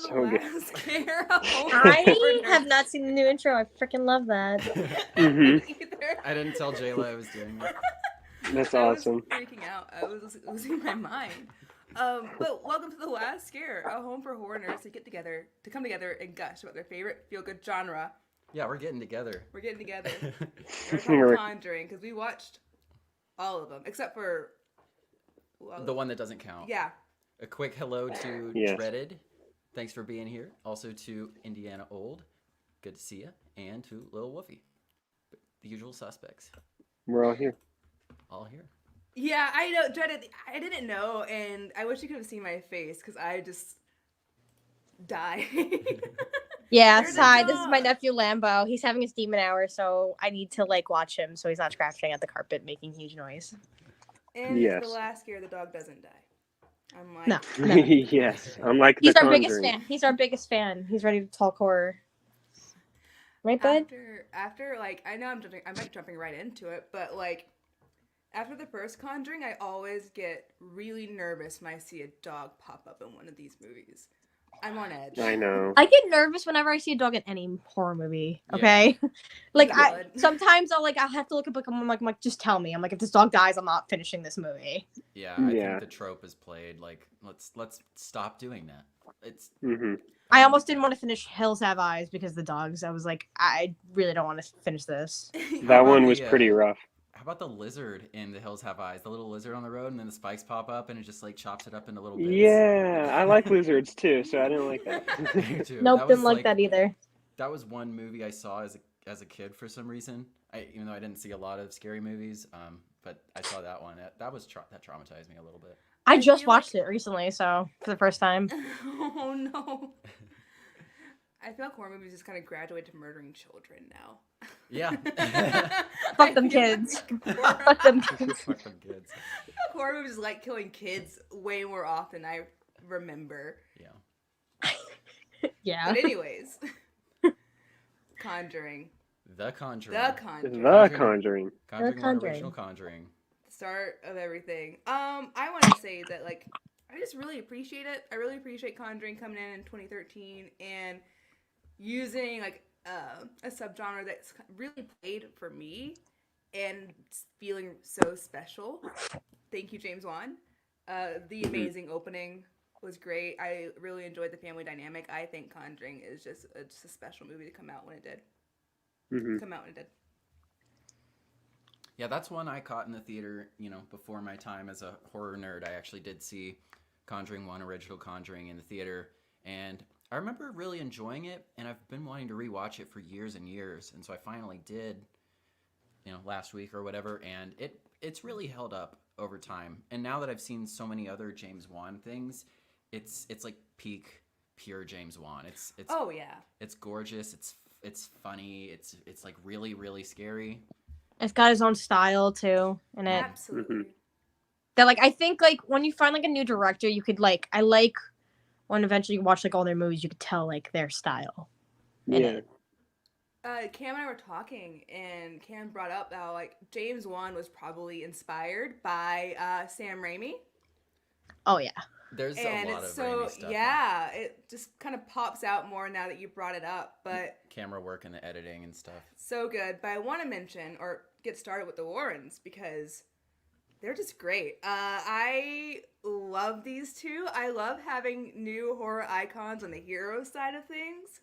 the So good. Last Scare. A Home for I Foreigners. have not seen the new intro. I freaking love that. Mhm. Either. I didn't tell Jayla I was doing this. That's I awesome. was freaking out. I was losing my mind. But welcome to The Last Scare, a home for foreigners to come together and gush about their favorite feel-good genre. Yeah, we're getting together. We're getting together. We're talking Conjuring because we watched all of them except for The one that doesn't count. Yeah. A quick hello to Yes. Dreaded. Thanks for being here. Also to Indiana Old. Good to see you. And to Lil Woofy. The usual suspects. We're all here. All here. Yeah, I know. Dreaded. I didn't know, and I wish you could have seen my face because I just died. Yeah, There's a Sai, this is my dog. nephew Lambo. He's having his demon hour, so I need to like watch him so he's not scratching at the carpet making huge noise. And Yes. The Last Scare, the dog doesn't die. I'm like, No. Yes, unlike He's the our biggest Conjuring. fan. He's our biggest fan. He's ready to talk horror. Right, bud? after like I know I'm like jumping right into it, but like after the first Conjuring, I always get really nervous when I see a dog pop up in one of these movies. I'm on edge. I know. I get nervous whenever I see a dog in any horror movie. Yeah. Okay, like Valid. sometimes I'll have to look up. I'm like, just tell me. I'm like, if this dog dies, I'm not finishing this movie. Yeah, I Yeah. think the trope is played. Like, let's stop doing that. It's Hmm. I almost didn't want to finish Hills Have Eyes because of the dogs. I was like, I really don't want to finish this. That one the, was pretty rough. How about the lizard in The Hills Have Eyes? The little lizard on the road, and then the spikes pop up, and it just like chops it up into little bits. Yeah, I like lizards too, so I didn't like that. Me too. Nope, That didn't was, like that either. That was one movie I saw as a kid for some reason. Even though I didn't see a lot of scary movies, but I saw that one. That traumatized me a little bit. I just feel watched like- it recently, so for the first time. Oh no. I feel like horror movies just kind of graduate to murdering children now. Yeah. Fuck them kids. Fuck them kids. Fuck them kids. Horror movies like killing kids way more often than I remember. Yeah. Yeah. But anyways, Conjuring. The Conjuring. The Conjuring. The Conjuring. Conjuring. The One, Conjuring. original Conjuring. Start of everything. I want to say that like I just really appreciate it. I really appreciate Conjuring coming in 2013 and using like a subgenre that's really played for me and feeling so special. Thank you, James Wan. The amazing opening was great. I really enjoyed the family dynamic. I think Conjuring is just a special movie to come out when it did. Hmm. Come out when it did. Yeah, that's one I caught in the theater, before my time as a horror nerd. I actually did see Conjuring 1, original Conjuring, in the theater, and I remember really enjoying it, and I've been wanting to rewatch it for years and years, and so I finally did, last week or whatever, and it's really held up over time. And now that I've seen so many other James Wan things, it's like peak pure James Wan. It's Oh yeah. it's gorgeous, it's funny, it's like really, really scary. It's got his own style too in it. Absolutely. That like I think like when you find like a new director, you could like I like when eventually you watch like all their movies, you could tell like their style. in Yeah. it. Cam and I were talking, and Cam brought up how like James Wan was probably inspired by Sam Raimi, Oh yeah. There's and a lot it's of so Raimi stuff. yeah, it just kind of pops out more now that you brought it up. But Camera work and the editing and stuff. so good. But I want to mention or get started with the Warrens because they're just great. I love these two. I love having new horror icons on the hero side of things.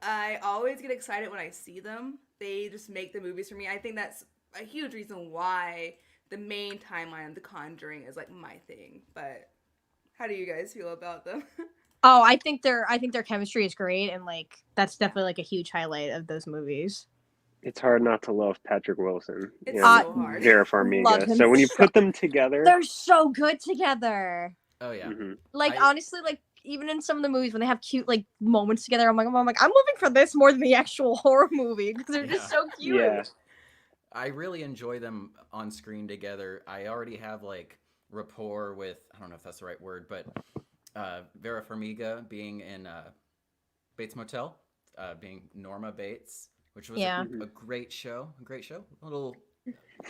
I always get excited when I see them. They just make the movies for me. I think that's a huge reason why the main timeline of The Conjuring is like my thing. But how do you guys feel about them? Oh, I think their chemistry is great, and like that's definitely like a huge highlight of those movies. It's hard not to love Patrick Wilson It's and so hard. Vera Love Farmiga. him So when you so- put them together, They're so good together. Oh yeah. mhm. Like I- honestly, like even in some of the movies when they have cute like moments together, I'm living for this more than the actual horror movie because they're just so cute. Yeah. I really enjoy them on screen together. I already have like rapport with, I don't know if that's the right word, but Vera Farmiga being in Bates Motel, being Norma Bates, which was Yeah. a great show. A little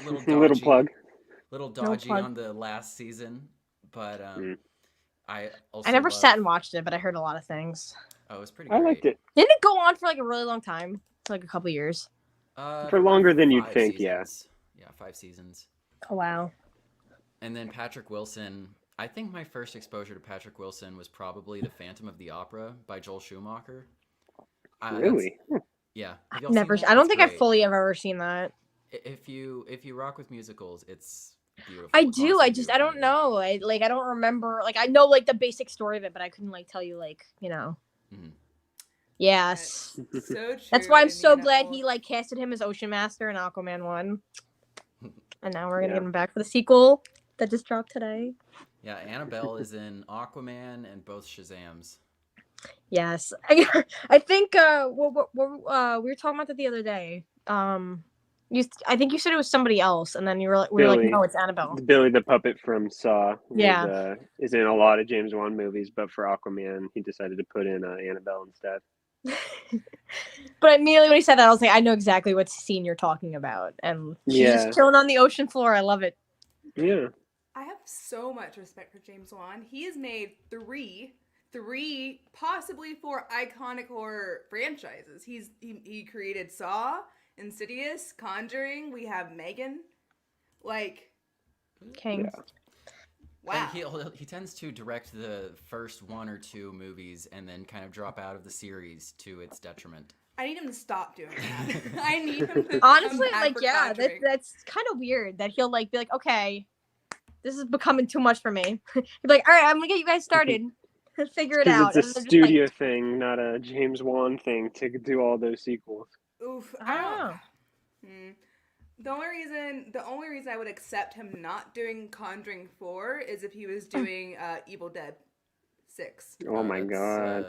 dodgy, little plug. little dodgy plug. on the last season, but Mm. I also I never love... sat and watched it, but I heard a lot of things. Oh, it was pretty I great. liked it Didn't it go on for like a really long time? For like a couple years. for longer than you'd 5 think. seasons. Yeah, 5 seasons. Oh wow. And then Patrick Wilson. I think my first exposure to Patrick Wilson was probably The Phantom of the Opera by Joel Schumacher. Yeah. Really? Yeah. Have I've y'all never. seen that? I don't It's think I've great. fully ever seen that. If you rock with musicals, it's beautiful. I It's do. honestly I a just. beautiful I don't movie. know. I don't remember. Like I know like the basic story of it, but I couldn't like tell you like Mhm. Yes. So true. That's why I'm so Indiana glad Wolf. he like casted him as Ocean Master in Aquaman 1. And now we're gonna Yeah. get him back for the sequel that just dropped today. Yeah, Annabelle is in Aquaman and both Shazams. Yes. I think we were talking about that the other day. I think you said it was somebody else, and then we were like, Billy. no, it's Annabelle. Billy the puppet from Saw Yeah. is in a lot of James Wan movies, but for Aquaman, he decided to put in Annabelle instead. But immediately when he said that, I was like, I know exactly what scene you're talking about, and she's Yeah. just chilling on the ocean floor. I love it. Yeah. I have so much respect for James Wan. He has made three, possibly four iconic horror franchises. He created Saw, Insidious, Conjuring. We have Megan. Like, King. Yeah. wow. And he tends to direct the first 1 or 2 movies and then kind of drop out of the series to its detriment. I need him to stop doing that. I need him to Honestly, come back like for yeah, Conjuring. that's kind of weird that he'll like be like, okay, this is becoming too much for me. He'd be like, all right, I'm gonna get you guys started. Figure it Because out. it's a And they're just studio like, thing, not a James Wan thing to do all those sequels. Oof, I don't know. The only reason I would accept him not doing Conjuring 4 is if he was doing Evil Dead 6. Oh my god.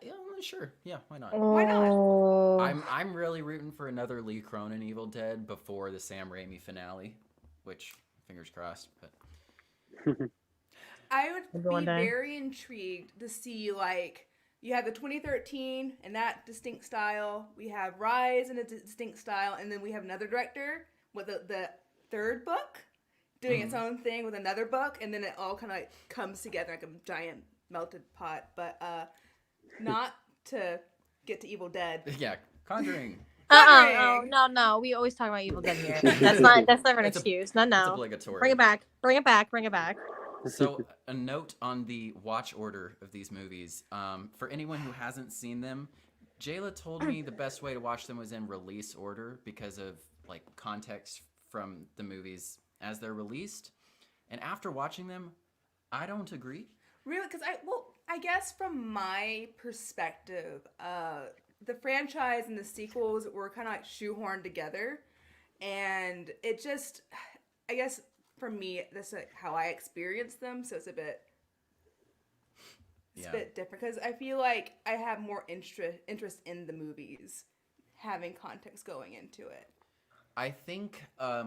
Yeah, sure. Yeah, why not? Why not? Oh. I'm really rooting for another Lee Cronin Evil Dead before the Sam Raimi finale, which fingers crossed. But I would Maybe one be day. very intrigued to see, like, you have the 2013 and that distinct style. We have Rise in a distinct style, and then we have another director with the third book doing its own thing with another book, and then it all kind of like comes together like a giant melted pot. But not to get to Evil Dead. yeah, Conjuring. Conjuring. No. We always talk about Evil Dead here. That's never an It's excuse. It's No. obligatory. Bring it back. Bring it back. So, a note on the watch order of these movies. For anyone who hasn't seen them, Jayla told me the best way to watch them was in release order because of like context from the movies as they're released. And after watching them, I don't agree. Really? Because I guess from my perspective, the franchise and the sequels were kind of like shoehorned together, and it just, I guess for me, that's like how I experienced them. So it's a bit different because I feel like I have more interest in the movies, having context going into it. I think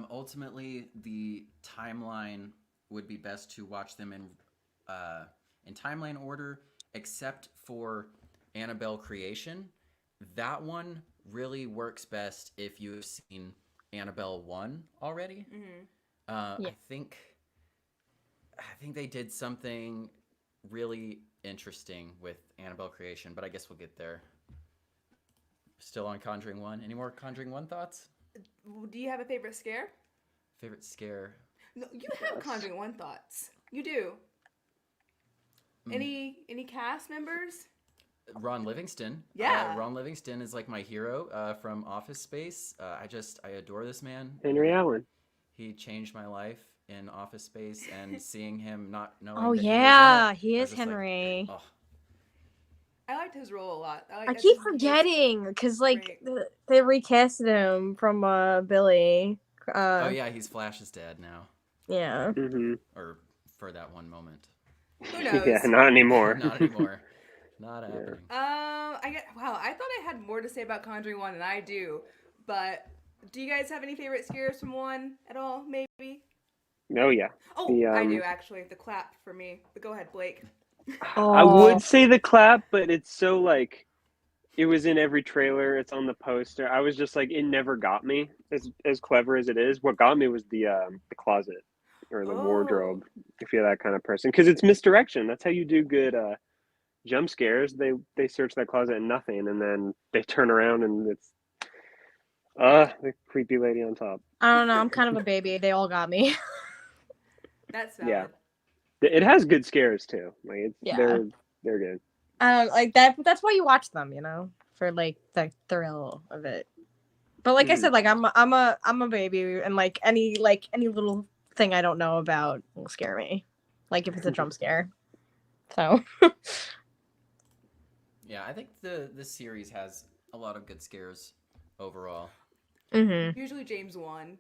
ultimately the timeline would be best to watch them in timeline order, except for Annabelle Creation. That one really works best if you've seen Annabelle 1 already. Mm-hmm. Yeah. I think they did something really interesting with Annabelle Creation, but I guess we'll get there. Still on Conjuring 1. Any more Conjuring 1 thoughts? Do you have a favorite scare? Favorite scare? No, you have Conjuring 1 thoughts. You do. Any cast members? Ron Livingston. Yeah. Ron Livingston is like my hero from Office Space. I adore this man. Henry Allen. He changed my life in Office Space, and seeing him not knowing. Oh that yeah, he he was is in it, I was just like, Henry. oh. I liked his role a lot. I keep forgetting because like they recasted him from Billy. Oh yeah, he's Flash's dad now, Yeah. Mm-hmm. or for that one moment. Who knows? Yeah, not anymore. Not anymore. Not happening. I thought I had more to say about Conjuring 1 than I do, but do you guys have any favorite scares from 1 at all, maybe? Oh yeah. Oh, I do actually. The clap for me. But go ahead, Blake. I would say the clap, but it's so like it was in every trailer. It's on the poster. I was just like, it never got me as clever as it is. What got me was the closet. or the Oh. wardrobe if you're that kind of person, because it's misdirection. That's how you do good jump scares. They search that closet and nothing, and then they turn around and it's the creepy lady on top. I don't know. I'm kind of a baby. They all got me. That's Yeah. valid. It has good scares too. Like Yeah. they're good. Like that. That's why you watch them, you know, for like the thrill of it. But like I said, like I'm a baby, and like any little thing I don't know about will scare me. Like if it's a jump scare. So. Yeah, I think this series has a lot of good scares overall. Mm-hmm. Usually James Wan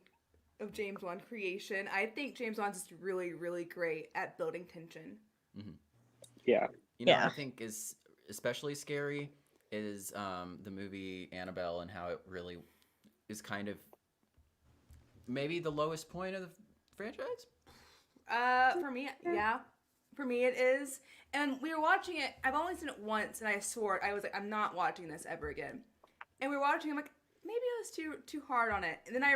creation. I think James Wan's just really, really great at building tension. Mm-hmm. Yeah. You know, Yeah. I think is especially scary is the movie Annabelle, and how it really is kind of maybe the lowest point of the franchise. For me, yeah. For me it is. And we were watching it, I've only seen it once, and I swore, I was like, I'm not watching this ever again. And we were watching, I'm like, maybe I was too hard on it. And then I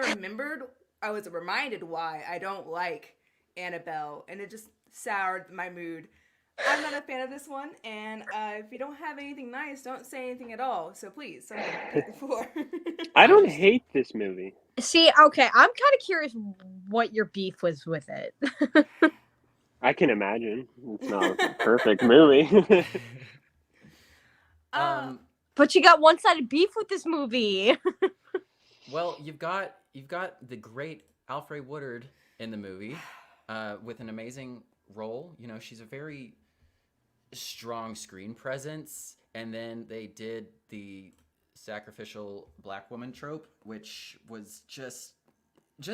was reminded why I don't like Annabelle, and it just soured my mood. I'm not a fan of this one, and if you don't have anything nice, don't say anything at all. So please, someone take the floor. I don't hate this movie. See, okay, I'm kind of curious what your beef was with it. I can imagine. It's not a perfect movie. But you got one-sided beef with this movie. Well, you've got the great Alfre Woodard in the movie, with an amazing role. You know, she's a very strong screen presence, and then they did the sacrificial black woman trope, which was just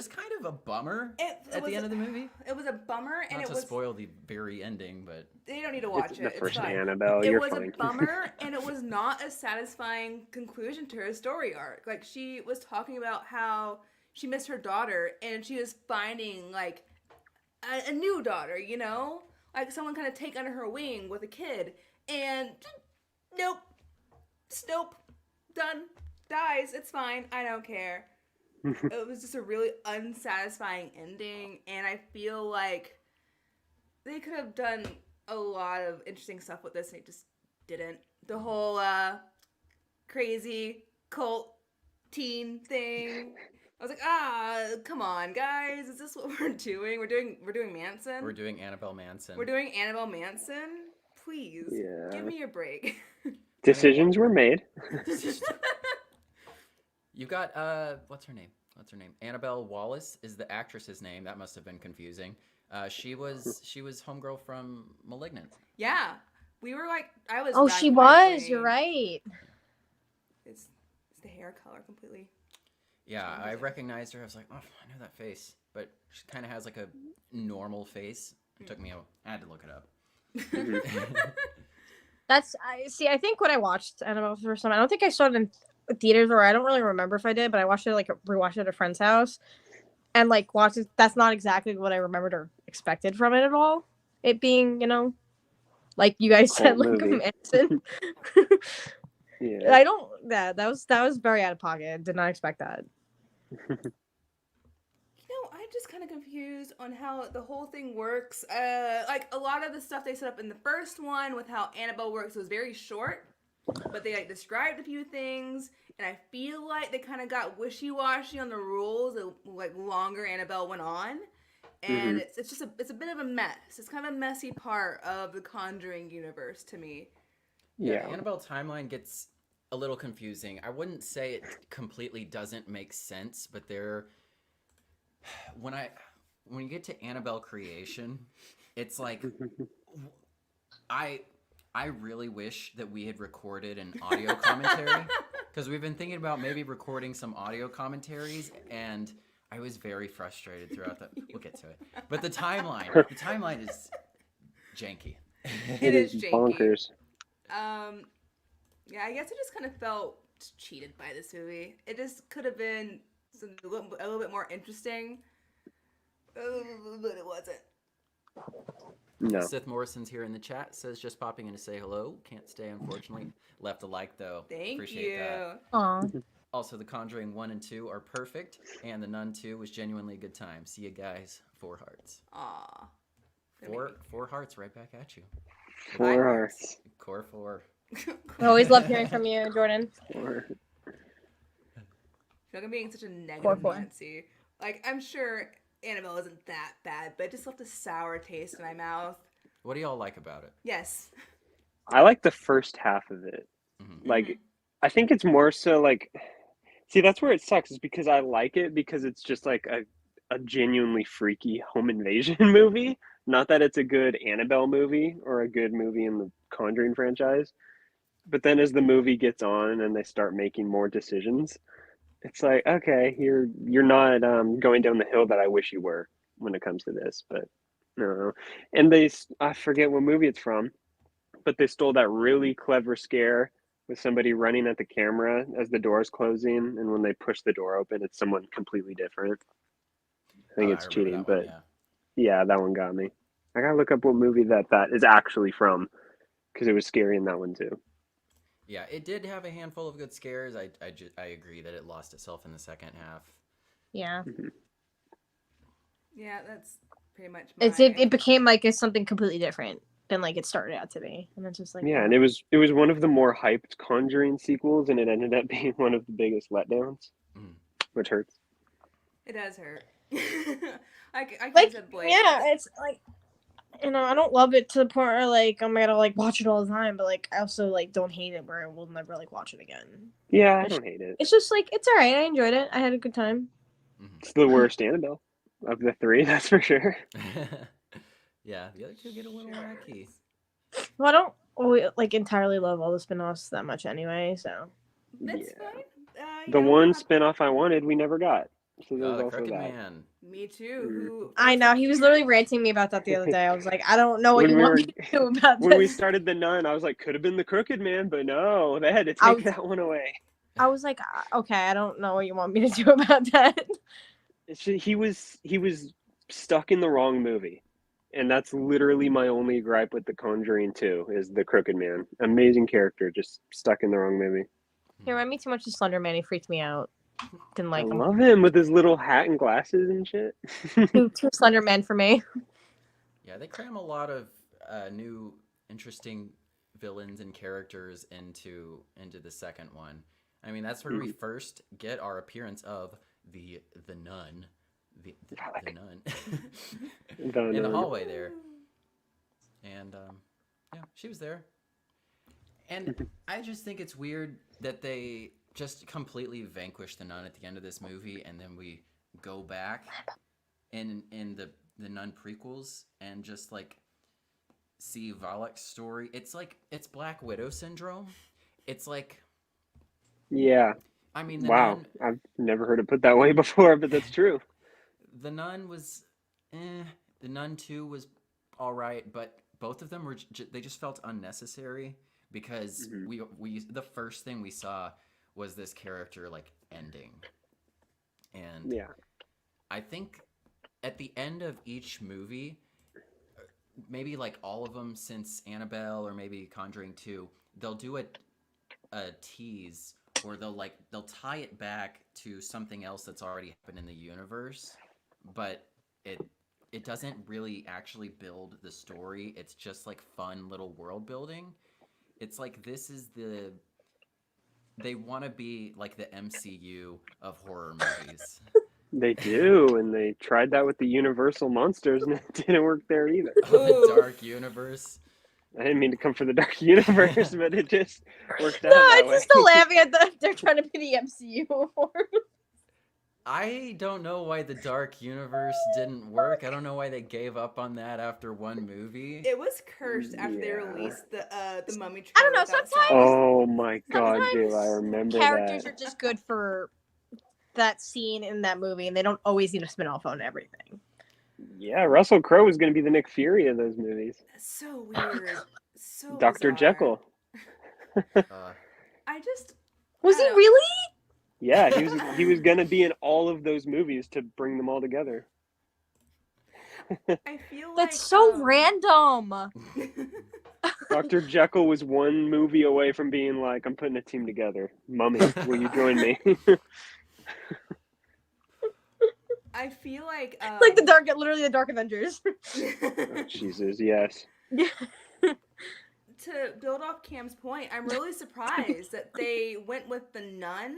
kind of a bummer at the end of the movie. It was a bummer, and Not to spoil the very ending, but they don't need to watch It's it. the first it's fine. Annabelle. It You're was fine. a bummer, and it was not a satisfying conclusion to her story arc. Like, she was talking about how she missed her daughter, and she was finding like a new daughter, you know, like someone kind of take under her wing with a kid, and nope, done, dies. It's fine. I don't care. It was just a really unsatisfying ending, and I feel like they could have done a lot of interesting stuff with this, and it just didn't. The whole crazy cult teen thing. I was like, come on, guys, is this what we're doing? We're doing Manson. we're doing Annabelle Manson. We're doing Annabelle Manson. Please, give me a break. Decisions were made. You've got what's her name? Annabelle Wallace is the actress's name. That must have been confusing. She was homegirl from *Malignant*. Yeah, we were like, I was. Oh, she racking my was. You're brain. right. It's the hair color completely. Yeah, I recognized her. I was like, oh, I know that face, but she kind of has like a normal face. It took me I had to look it up. I think when I watched Annabelle for the first time, I don't think I saw it in theaters, or I don't really remember if I did, but I watched it rewatched it at a friend's house, and like watched it. That's not exactly what I remembered or expected from it at all. It being, you know, like you guys said, like a Manson. Yeah. I don't. Yeah, that was very out of pocket. Did not expect that. I'm just kind of confused on how the whole thing works. Like, a lot of the stuff they set up in the first one with how Annabelle works was very short, but they like described a few things, and I feel like they kind of got wishy-washy on the rules the like longer Annabelle went on, and it's just it's a bit of a mess. It's kind of a messy part of the Conjuring universe to me. Yeah. The Annabelle timeline gets a little confusing. I wouldn't say it completely doesn't make sense, but when you get to Annabelle creation, it's like I really wish that we had recorded an audio commentary, because we've been thinking about maybe recording some audio commentaries, and I was very frustrated throughout the. We'll get to it, but the timeline is janky. It is janky. Bonkers. Yeah, I guess I just kind of felt cheated by this movie. It just could have been a little bit more interesting, but it wasn't. No. Sith Morrison's here in the chat, says just popping in to say hello. Can't stay, unfortunately. Left a like though. Thank Appreciate you. that. Aw. Also, The Conjuring 1 and 2 are perfect, and The Nun 2 was genuinely a good time. See you guys. 4 hearts. Aw. Four hearts right back at you. 4 hearts. Core 4. I always love hearing from you, Jordan. 4. I feel like I'm being such a negative Four. Nancy. Like, I'm sure Annabelle isn't that bad, but it just left a sour taste in my mouth. What do y'all like about it? Yes. I like the first half of it. Mm-hmm. Like, I think it's more so like, see, that's where it sucks, is because I like it because it's just like a genuinely freaky home invasion movie. Not that it's a good Annabelle movie or a good movie in the Conjuring franchise. But then as the movie gets on and they start making more decisions, it's like, okay, you're not going down the hill that I wish you were when it comes to this. But no, and I forget what movie it's from, but they stole that really clever scare with somebody running at the camera as the door is closing, and when they push the door open, it's someone completely different. I think it's I remember cheating, that one, but yeah, that one got me. I gotta look up what movie that is actually from, because it was scary in that one too. Yeah, it did have a handful of good scares. I agree that it lost itself in the second half. Yeah. Yeah, that's pretty much It became like it's something completely different than like it started out to be, and it's just like Yeah, and it was one of the more hyped Conjuring sequels, and it ended up being one of the biggest letdowns, which hurts. It does hurt. I can't like say Blake. yeah, it's like, you know, I don't love it to the point where like I'm gonna like watch it all the time, but like I also like don't hate it where I will never like watch it again. Yeah, I don't hate it. It's just like it's alright. I enjoyed it. I had a good time. It's the worst Annabelle of the 3, that's for sure. Yeah, the other 2 get a little wacky. Well, I don't like entirely love all the spin-offs that much anyway, so That's Yeah. fine. The one spinoff I wanted, we never got. So there's The also Crooked that. Man. Me too. Who I know he was literally ranting me about that the other day. I was like, I don't know what When you we want were- me to do about When we this. started The Nun, I was like, could have been the Crooked Man, but no, they had to I take was- that one away. I was like, okay, I don't know what you want me to do about that. He was stuck in the wrong movie. And that's literally my only gripe with The Conjuring 2 is the Crooked Man. Amazing character, just stuck in the wrong movie. He reminded me too much of Slender Man. He freaked me out. Didn't like I him. love him with his little hat and glasses and shit. Too Slender Man for me. Yeah, they cram a lot of new, interesting villains and characters into the second one. I mean, that's where we first get our appearance of the nun, the nun, in the hallway there, and yeah, she was there. And I just think it's weird that they just completely vanquish the nun at the end of this movie, and then we go back in the nun prequels and just like see Valak's story. It's like it's Black Widow syndrome. It's like, Yeah. I mean, Wow. I've never heard it put that way before, but that's true. The Nun was, the Nun 2 was all right, but both of them were they just felt unnecessary because we the first thing we saw was this character like ending, and Yeah. I think at the end of each movie, maybe like all of them since Annabelle or maybe Conjuring 2, they'll do a tease, or they'll tie it back to something else that's already happened in the universe, but it doesn't really actually build the story. It's just like fun little world building. It's like they want to be like the MCU of horror movies. They do, and they tried that with the Universal monsters, and it didn't work there either. The dark universe. I didn't mean to come for the dark universe, but it just worked out No, that I'm way. just still laughing at that. They're trying to be the MCU for. I don't know why the dark universe didn't work. I don't know why they gave up on that after one movie. It was cursed after they Yeah. released the Mummy I don't trailer know, without sometimes- sound. Oh my god, Sometimes dude, I remember characters that. are just good for that scene in that movie, and they don't always need a spin-off on everything. Yeah, Russell Crowe was going to be the Nick Fury of those movies. That's so weird. So Dr. bizarre. Jekyll. I just Was I he don't know. really? Yeah, he was going to be in all of those movies to bring them all together. I feel like That's so random. Dr. Jekyll was one movie away from being like, I'm putting a team together. Mummy, will you join me? I feel like Like literally the Dark Avengers. Oh, Jesus, yes. to build off Cam's point, I'm really surprised that they went with the Nun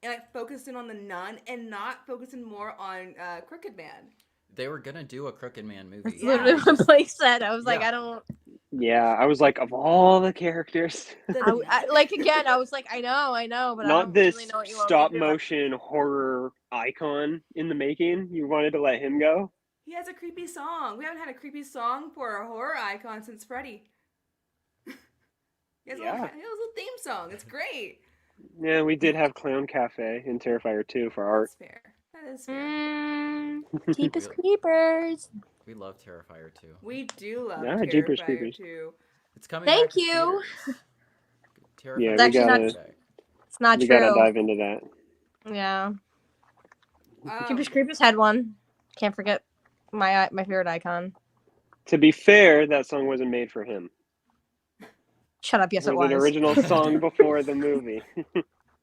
and like focused in on the Nun and not focusing more on Crooked Man. They were gonna do a Crooked Man movie. That's Yeah. literally what Blake said. I was like, Yeah. I don't. Yeah, I was like, of all the characters, The I, Nun. like again, I was like, I know, but I not don't this really know what you want stop me to do. motion horror icon in the making. You wanted to let him go? He has a creepy song. We haven't had a creepy song for a horror icon since Freddy. He has a little theme song. It's great. Yeah, we did have Clown Cafe in Terrifier 2 for art. That's fair. That is fair. Jeepers Creepers. We love Terrifier 2. We do love Yeah, Jeepers Terrifier Creepers. 2. It's coming. Thank back to you. theaters. Yeah, Terrifier we 2 is gotta- coming back. It's not We true. gotta dive into that. Yeah. Um, Jeepers Creepers had one. Can't forget my favorite icon. To be fair, that song wasn't made for him. Shut up. Yes, it was. an original song before the movie.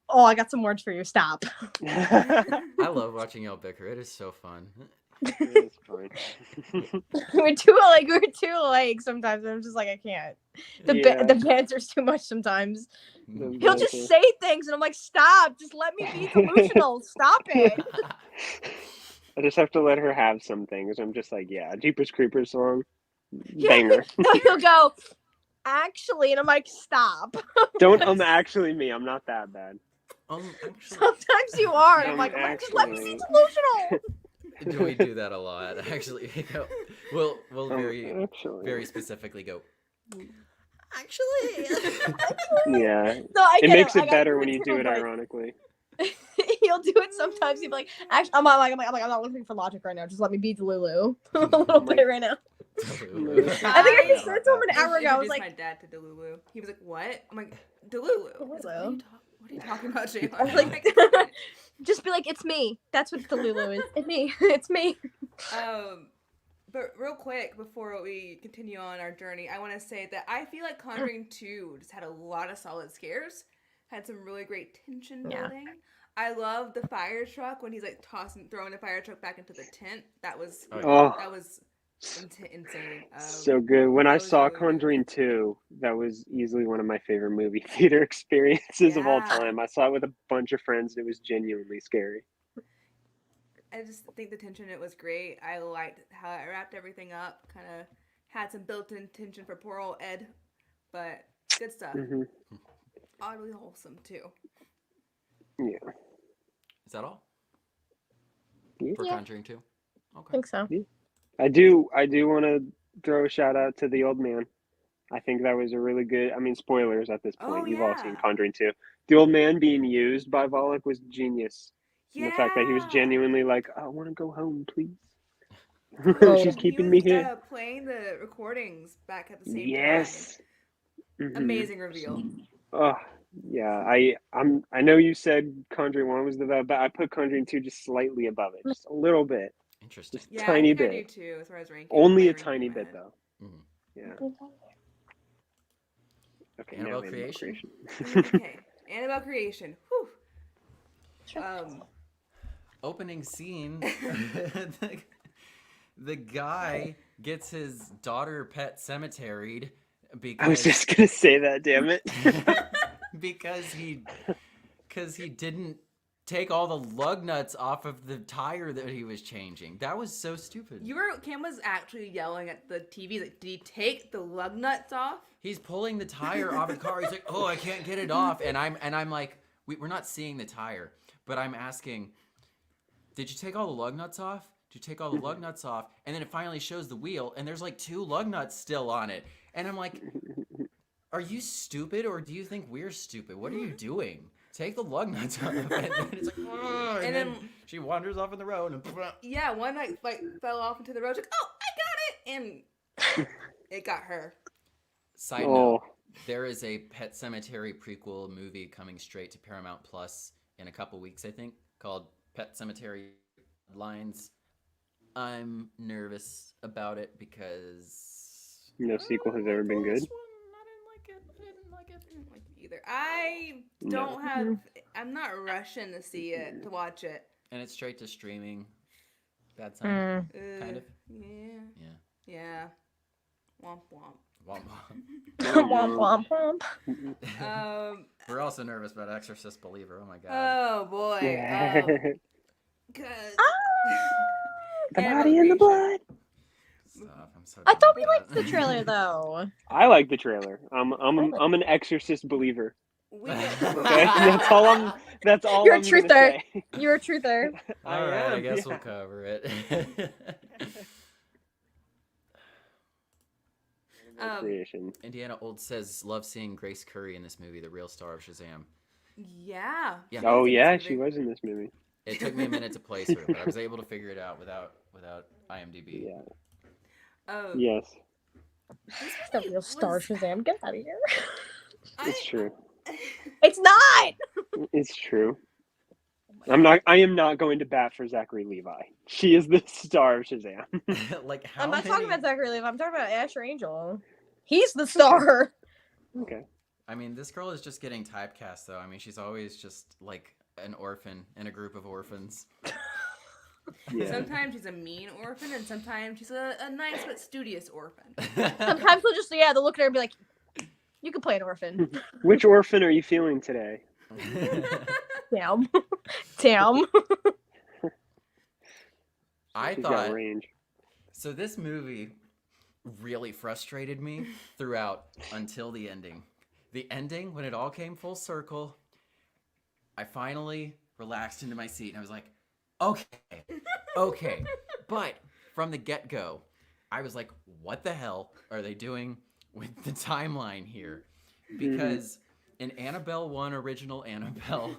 Oh, I got some words for you. Stop. I love watching y'all bicker. It is so fun. It's fine. we're too alike sometimes. I'm just like, I can't. The banter's too much sometimes. He'll just say things, and I'm like, stop. Just let me be delusional. Stop it. I just have to let her have some things. I'm just like, yeah, Jeepers Creepers song, banger. He'll go, actually, and I'm like, stop. Don't actually me. I'm not that bad. Actually, Sometimes you are. And I'm like, just let me be delusional. we do that a lot. Actually, we'll Actually. very specifically go. Actually. Yeah. No, I It get makes I it got better the when you do it internal voice. ironically. He'll do it sometimes. He'll be like, actually, I'm not looking for logic right now. Just let me be Delulu a little bit right now. I think I said to him an hour ago. I was introduced like, my dad to Delulu. He was like, "What?" I'm like, "Delulu." He's like, Delulu. What are you talking about, Jalen? I was like, just be like, it's me. That's what Delulu is. It's me. It's me. But real quick before we continue on our journey, I want to say that I feel like Conjuring 2 just had a lot of solid scares. Had some really great tension building. I love the fire truck when he's like throwing the fire truck back into the tent. That was insane. So good. When I saw really good. Conjuring 2, that was easily one of my favorite movie theater experiences of all Yeah. time. I saw it with a bunch of friends. And it was genuinely scary. I just think the tension in it was great. I liked how it wrapped everything up. Kind of had some built-in tension for poor old Ed, but good stuff. Mm-hmm. Oddly wholesome too. Yeah. Is that all Yeah. for Yeah. Conjuring 2? I Okay. think so. I do want to throw a shout out to the old man. I think that was a really good. I mean, spoilers at this point. Oh, You've all yeah. seen Conjuring 2. The old man being used by Volok was genius. Yeah. And the fact that he was genuinely like, I want to go home, please. Oh. She's keeping he me was, here. Playing the recordings back at the same Yes. time. Mhm. Amazing reveal. Oh yeah, I know you said Conjuring 1 was the best, but I put Conjuring 2 just slightly above it, just a little bit, Interesting. just Yeah, tiny I think bit. I do too, as far as ranking. Only my a ranking tiny in my bit head. though. Mhm. Yeah. Okay. Annabelle now Creation? Okay, Annabelle Creation. Whew. Opening scene. the guy gets his daughter pet cemeteried because I was just gonna say that. Damn it. because he didn't take all the lug nuts off of the tire that he was changing. That was so stupid. Cam was actually yelling at the TV, like, did he take the lug nuts off? He's pulling the tire off the car. He's like, "Oh, I can't get it off," and I'm like, we're not seeing the tire, but I'm asking, "Did you take all the lug nuts off? Did you take all the lug nuts off?" And then it finally shows the wheel, and there's like 2 lug nuts still on it, and I'm like, "Are you stupid, or do you think we're stupid? What are you doing? Take the lug nuts off." And then it's like, "Ugh," and then she wanders off in the road, and Yeah, one like fell off into the road. Like, oh, I got it, and it got her. Side note, there is a Pet Cemetery prequel movie coming straight to Paramount Plus in a couple weeks, I think, called Pet Cemetery Lines. I'm nervous about it because No sequel has ever been good. this one, don't like it either. I don't have. I'm not rushing to see it to watch it. And it's straight to streaming. Bad sign. Kind of. Yeah. Yeah. Yeah. Womp womp. Womp womp. Womp womp. We're also nervous about Exorcist Believer. Oh my god. Oh boy. Yeah. Cause The body and the blood. Stop. I'm so I done thought with we liked that. the trailer though. I like the trailer. I'm an Exorcist believer. we Okay, that's all You're a I'm gonna truther. say. You're a truther. All right, I am, guess yeah. we'll cover it. Creation. Indiana Old says, love seeing Grace Curry in this movie, the real star of Shazam. Yeah. Yeah. Oh She's in yeah, this she movie. was in this movie. It took me a minute to place her, but I was able to figure it out without IMDb. Yeah. Yes, This The movie real star was- Shazam. Get out of here. it's true. It's not. It's true. I am not going to bat for Zachary Levi. She is the star of Shazam. Like how I'm not many... talking about Zachary Levi. I'm talking about Asher Angel. He's the star. Okay. I mean, this girl is just getting typecast, though. I mean, she's always just like an orphan in a group of orphans. Yeah. Sometimes she's a mean orphan, and sometimes she's a nice but studious orphan. Sometimes they'll look at her and be like, "You can play an orphan." Which orphan are you feeling today? Damn. Damn. I She's thought got range. so. This movie really frustrated me throughout until the ending. The ending, when it all came full circle, I finally relaxed into my seat and I was like, okay. But from the get-go, I was like, what the hell are they doing with the timeline here? Because in Annabelle 1 original Annabelle,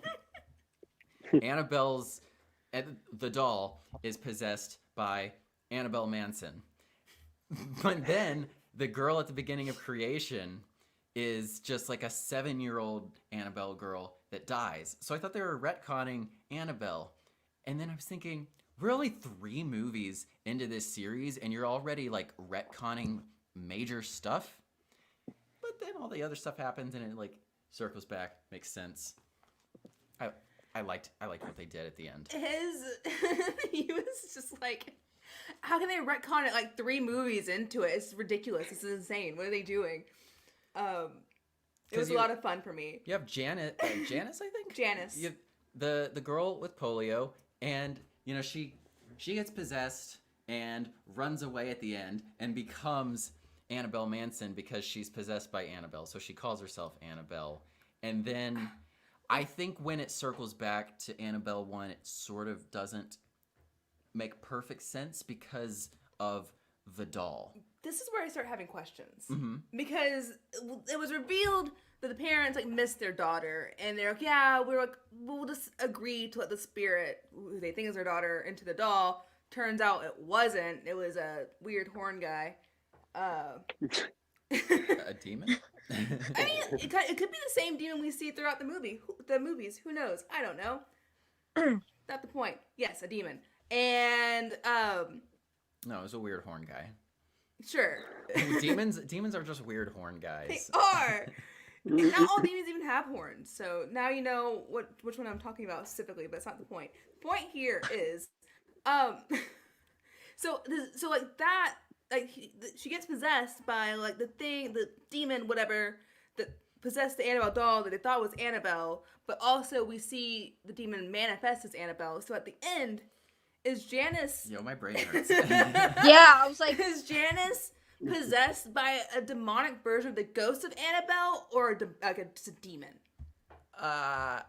the doll is possessed by Annabelle Manson. But then the girl at the beginning of creation is just like a 7-year-old Annabelle girl that dies. So I thought they were retconning Annabelle. And then I was thinking, we're only 3 movies into this series and you're already like retconning major stuff? But then all the other stuff happens and it like circles back, makes sense. I liked what they did at the end. He was just like, how can they retcon it like 3 movies into it? It's ridiculous. This is insane. What are they doing? It was a lot of fun for me. You have Janice, I think? Janice. You have the girl with polio, and you know she gets possessed and runs away at the end and becomes Annabelle Manson because she's possessed by Annabelle. So she calls herself Annabelle. And then I think when it circles back to Annabelle 1, it sort of doesn't make perfect sense because of the doll. This is where I start having questions. Mm-hmm. Because it was revealed that the parents like missed their daughter, and they're like, yeah, we'll just agree to let the spirit, who they think is their daughter, into the doll. Turns out it wasn't. It was a weird horn guy. A demon? I mean, it could be the same demon we see throughout the movies. Who knows? I don't know. Not the point. Yes, a demon. And No, it was a weird horn guy. sure. Demons are just weird horn guys. They are. And not all demons even have horns, so now you know which one I'm talking about specifically, but it's not the point. The point here is, so like that, like she gets possessed by like the demon, whatever, that possessed the Annabelle doll that they thought was Annabelle, but also we see the demon manifest as Annabelle. So at the end, is Janice? Yo, my brain hurts. Yeah, I was like, Is Janice possessed by a demonic version of the ghost of Annabelle, or just a demon? huh?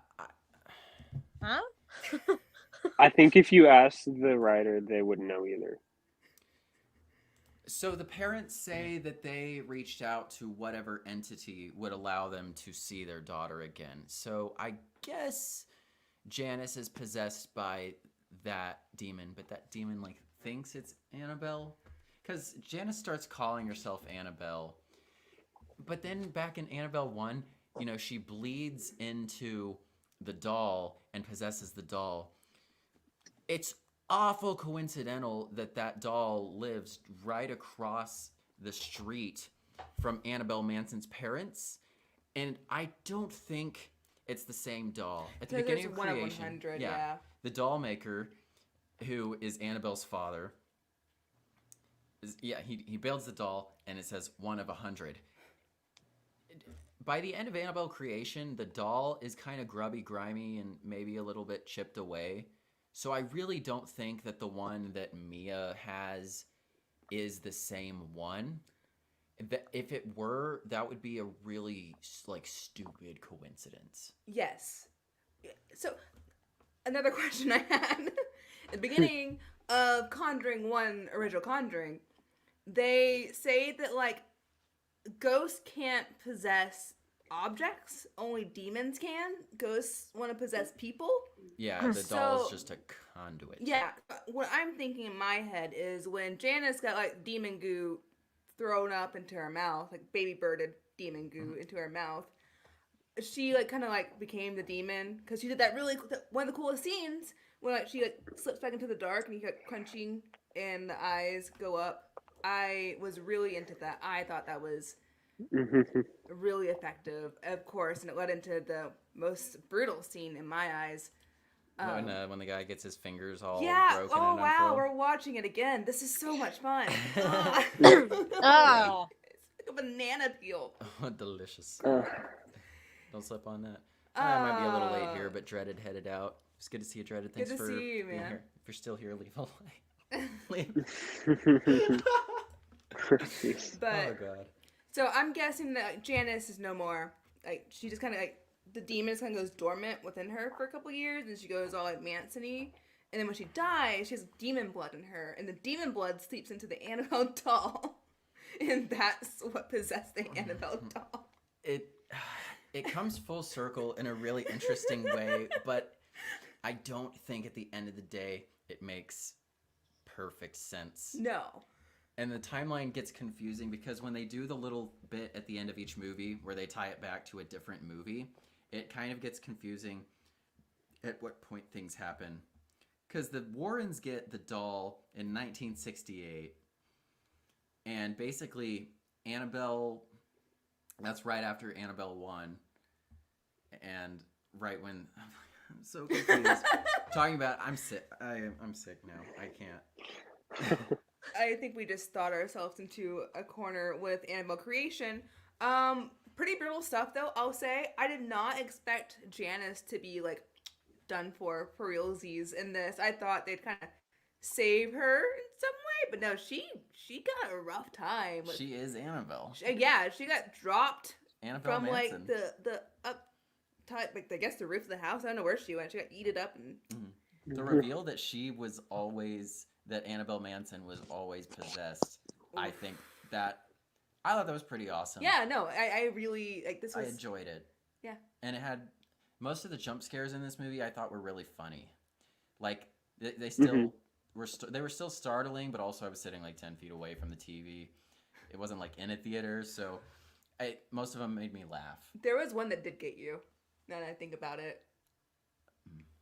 I think if you ask the writer, they wouldn't know either. So the parents say that they reached out to whatever entity would allow them to see their daughter again. So I guess Janice is possessed by that demon, but that demon like thinks it's Annabelle. Because Janice starts calling herself Annabelle. But then back in Annabelle 1, you know, she bleeds into the doll and possesses the doll. It's awful coincidental that doll lives right across the street from Annabelle Manson's parents. And I don't think it's the same doll. At the Because beginning it's of one of creation, 100, yeah. the doll maker, who is Annabelle's father, he builds the doll, and it says 1 of 100. By the end of Annabelle creation, the doll is kind of grubby, grimy, and maybe a little bit chipped away. So I really don't think that the one that Mia has is the same one. If it were, that would be a really like stupid coincidence. Yes. So, another question I had. At the beginning of Conjuring 1, original Conjuring, they say that, like, ghosts can't possess objects, only demons can. Ghosts want to possess people. Yeah, the doll's just a conduit. Yeah, what I'm thinking in my head is when Janice got, like, demon goo thrown up into her mouth, like baby birded demon goo into her mouth, she, like, kind of, like, became the demon, because she did that really, one of the coolest scenes, when, like, she, like, slips back into the dark, and you get crunching, and the eyes go up. I was really into that. I thought that was really effective, of course, and it led into the most brutal scene in my eyes. When the guy gets his fingers all Yeah. broken Oh, and wow. unfurled. We're watching it again. This is so much fun. Oh. It's like a banana peel. Oh, delicious. Don't slip on that. I might be a little late here, but Dreaded headed out. It's good to see you, Dreaded. Thanks Good to for see you, being man. here. If you're still here, leave a like. But Oh god. so I'm guessing that Janice is no more. Like, she just kind of, like, the demon kind of goes dormant within her for a couple years, and she goes all, like, Manson-y. And then when she dies, she has demon blood in her, and the demon blood sleeps into the Annabelle doll. And that's what possessed the Annabelle doll. It comes full circle in a really interesting way, but I don't think at the end of the day it makes perfect sense. No. And the timeline gets confusing because when they do the little bit at the end of each movie where they tie it back to a different movie, it kind of gets confusing at what point things happen. Because the Warrens get the doll in 1968, and basically Annabelle, that's right after Annabelle 1, and right when, I'm so confused. Talking about, I'm sick. I'm sick now. I can't. I think we just thought ourselves into a corner with Annabelle creation. Pretty brutal stuff, though, I'll say. I did not expect Janice to be, like, done for realsies in this. I thought they'd kind of save her in some way, but no, she got a rough time. She is Annabelle. She got dropped Annabelle from, Manson. like, the up top, like, I guess the roof of the house. I don't know where she went. She got eaten up and... The reveal that that Annabelle Manson was always possessed, I think I thought that was pretty awesome. Yeah, no, I really, like, this was... I enjoyed it. Yeah. And it had, most of the jump scares in this movie I thought were really funny. Like, they still they were still startling, but also I was sitting like 10 feet away from the TV. It wasn't like in a theater, so most of them made me laugh. There was one that did get you, now that I think about it.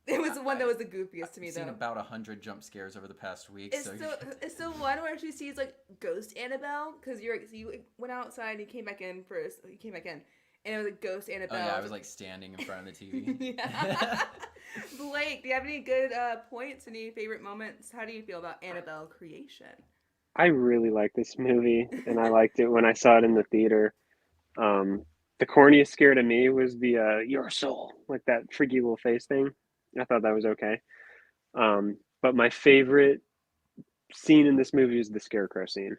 It was the one that was the goofiest to me, I've though. seen about 100 jump scares over the past week. It's still one where she sees, like, ghost Annabelle, because you went outside and you came back in, and it was a ghost Annabelle. Oh yeah, I was like standing in front of the TV. Yeah. Blake, do you have any good points, any favorite moments? How do you feel about Annabelle creation? I really like this movie, and I liked it when I saw it in the theater. The corniest scare to me was the your soul, like that freaky little face thing. I thought that was okay. But my favorite scene in this movie is the scarecrow scene.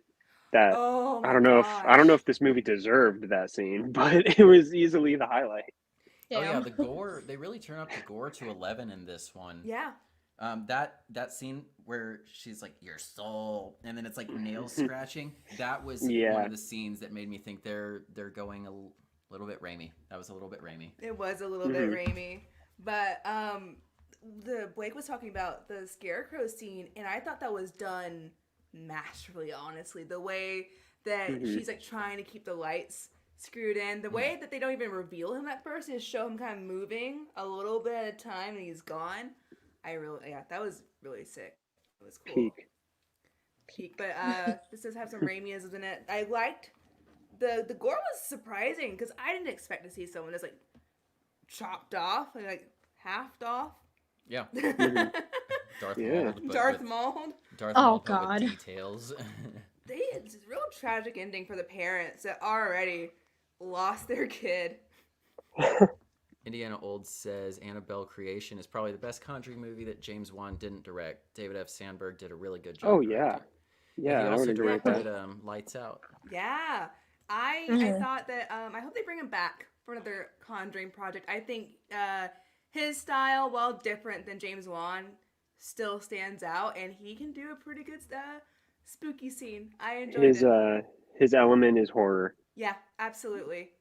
That Oh my I don't know if this movie deserved that scene, but it was easily the highlight. Oh yeah, the gore, they really turn up the gore to 11 in this one. Yeah. That scene where she's like, your soul, and then it's like nail scratching, that was one of the scenes that made me think they're going a little bit Raimi. That was a little bit Raimi. It was a little bit Raimi. But the Blake was talking about the scarecrow scene, and I thought that was done masterfully, honestly. The way that she's like trying to keep the lights screwed in, the way that they don't even reveal him at first, is show him kind of moving a little bit at a time and he's gone. That was really sick. It was cool. Peak. But this does have some Raimiisms in it. I liked the gore was surprising because I didn't expect to see someone that's like chopped off, like halved off. Yeah. Darth Yeah. Maul. but Darth with- Maul. Darth Oh, Maul, but God. with details. It's a real tragic ending for the parents that already lost their kid. Indiana Old says Annabelle Creation is probably the best Conjuring movie that James Wan didn't direct. David F. Sandberg did a really good job. Oh, yeah. directing. Yeah, he I also would agree with that. directed Lights Out. Yeah, I Mhm. thought that I hope they bring him back for another Conjuring project. I think his style, while different than James Wan, still stands out, and he can do a pretty good spooky scene. I enjoyed it. His element is horror. Yeah, absolutely.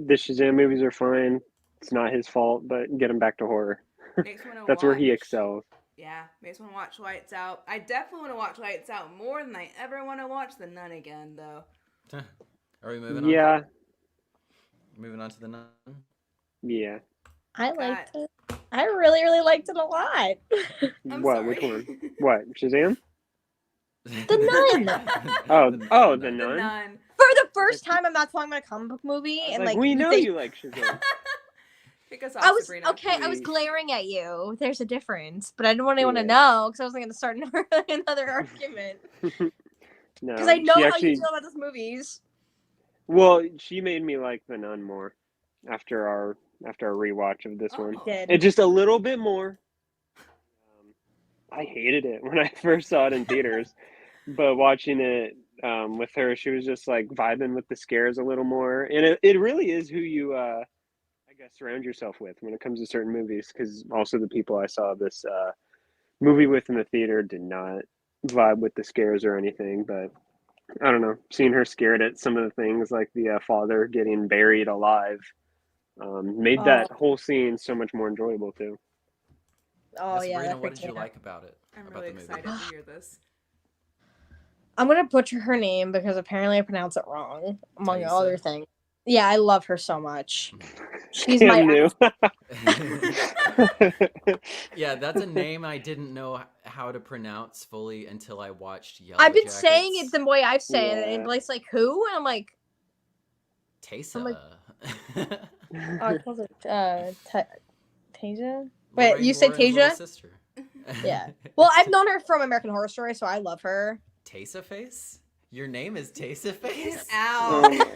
The Shazam movies are fine. It's not his fault, but get him back to horror. Makes me want to That's where he watch- excels. Yeah, makes me want to watch Lights Out. I definitely want to watch Lights Out more than I ever want to watch The Nun again, though. Are we moving on? Yeah, Moving on to the Nun. yeah. I liked it. I really, really liked it a lot. I'm What? sorry. Which one? What? Shazam? The Nun. Oh, The the Nun. Nun. For the first time, I'm not talking about a comic book movie, I was and like, like we know they- you like Shazam. Kick us off, I was Sabrina. okay. I was Please. glaring at you. There's a difference, but I didn't want anyone to Yeah. know because I wasn't going to start another argument. No, Because I know she how actually. you feel about those movies. Well, she made me like the Nun more after our rewatch of this one. Oh. Did It just a little bit more. I hated it when I first saw it in theaters, but watching it with her, she was just like vibing with the scares a little more, and it really is who you I guess surround yourself with when it comes to certain movies. Because also the people I saw this movie with in the theater did not vibe with the scares or anything, but I don't know. Seeing her scared at some of the things like the father getting buried alive made that whole scene so much more enjoyable too. Oh yeah, Sabrina, that what freaked did you me out. like about it? I'm about really the movie? excited to hear this. I'm gonna butcher her name because apparently I pronounce it wrong, among Thaisa? other things. Yeah, I love her so much. She's Cam my knew. Yeah, that's a name I didn't know how to pronounce fully until I watched Yellow I've been Jackets. saying it the way I've said it, Yeah. and Blake's like, "Who?" And I'm like, Taysa. I'm like- "Oh, I called it Tasia." Wait, Lorraine you said Warren's little Tasia? sister. Yeah. Well, I've known her from American Horror Story, so I love her. Taysa Face? Your name is Taysa Face? Oh Ow. my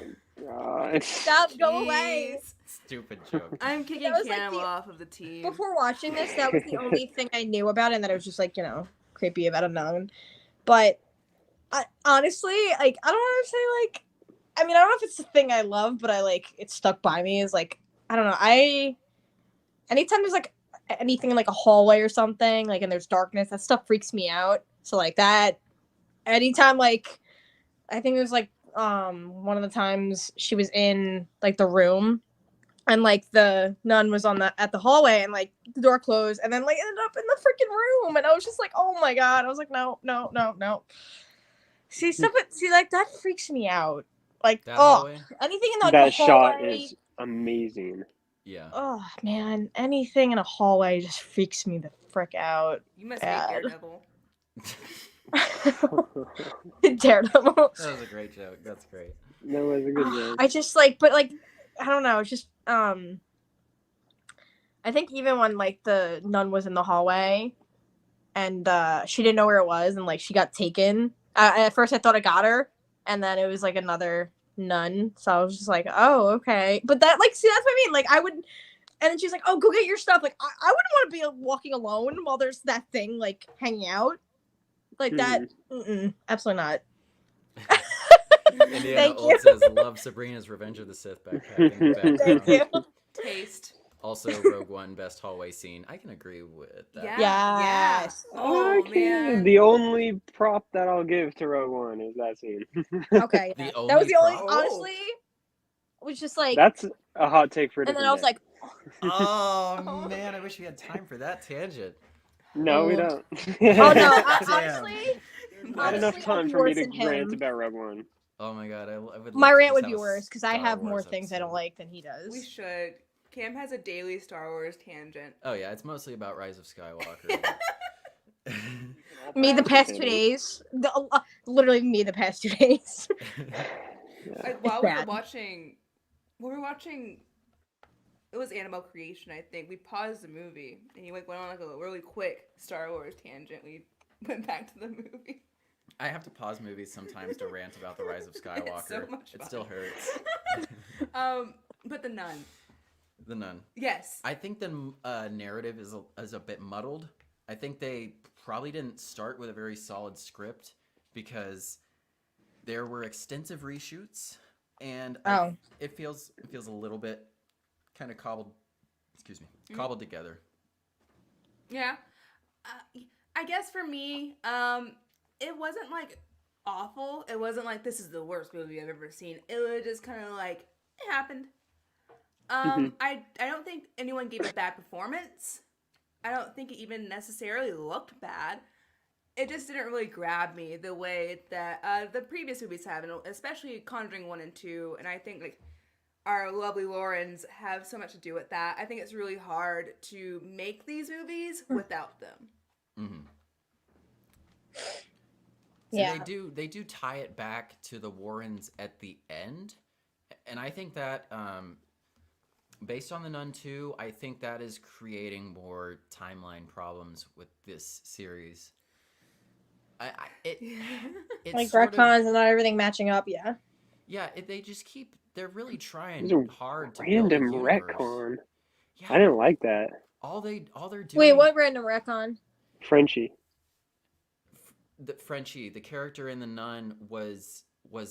god. Stop, go away. Jeez. Stupid joke. I'm kicking That was, like, Cam the- off of the team. Before watching this, that was the only thing I knew about it, and that it was just like, creepy about a nun. But I honestly, like, I don't want to say like, I mean, I don't know if it's the thing I love, but it stuck by me. Is like, I don't know. Anytime there's like anything in like a hallway or something, like, and there's darkness, that stuff freaks me out. So like that, anytime like, I think it was like one of the times she was in like the room, and like the nun was at the hallway, and like the door closed, and then like ended up in the freaking room, and I was just like, oh my god! I was like, no. See like that freaks me out. Like, That oh, hallway? anything in like That the shot hallway. is amazing. Yeah. Oh man, anything in a hallway just freaks me the frick out. You must Bad. hate Daredevil. Daredevil. That was a great joke. That's great. That was a good joke. I just like, but like, I don't know. It's just, I think even when like the nun was in the hallway, and she didn't know where it was, and like she got taken. At first, I thought I got her, and then it was like another nun. So I was just like, oh, okay. But that, like, see, that's what I mean. Like, I would. And then she's like, "Oh, go get your stuff." Like, I wouldn't want to be walking alone while there's that thing like hanging out, like that. Absolutely not. Indiana Thank Old you. says, love Sabrina's Revenge of the Sith backpack in the background. Thank you. Taste. Also, Rogue One, best hallway scene. I can agree with that. Yeah. Yes. Oh, man. The only prop that I'll give to Rogue One is that scene. Okay. The yeah. only That was the only. prop? Honestly, it was just like. That's a hot take for a And then different I was day. like, Oh, man, I wish we had time for that tangent. No, we oh. don't. "Oh no!" Damn. Honestly, Not enough honestly, time I'd be for me worse to than him. rant about Rogue One. Oh my god, I would. my love to rant just would have be a worse because I Star have more Wars things I don't episode. like than he does. We should. Cam has a daily Star Wars tangent. Oh yeah, it's mostly about Rise of Skywalker. Me the past 2 days, literally me the past 2 days. While we were bad. watching, it was Annabelle Creation, I think. We paused the movie and he went on like a really quick Star Wars tangent. We went back to the movie. I have to pause movies sometimes to rant about the Rise of Skywalker. It's so much it fun. still hurts. But the Nun. The Nun. Yes. I think the narrative is a bit muddled. I think they probably didn't start with a very solid script because there were extensive reshoots, and it feels a little bit kind of cobbled together. Yeah. I guess for me, it wasn't like awful. It wasn't like this is the worst movie I've ever seen. It was just kind of like it happened. I don't think anyone gave a bad performance. I don't think it even necessarily looked bad. It just didn't really grab me the way that the previous movies have, and especially Conjuring 1 and 2. And I think like our lovely Laurens have so much to do with that. I think it's really hard to make these movies without them. Mm-hmm. So Yeah. they do tie it back to the Warrens at the end, and I think that based on the Nun II, I think that is creating more timeline problems with this series. It's Like sort retcons of, and not everything matching up. Yeah. yeah. They're really trying It was a hard to build a random universe. retcon. Yeah, I didn't like that. all they're doing. Wait, what random retcon? Frenchie. The Frenchie, the character in the Nun was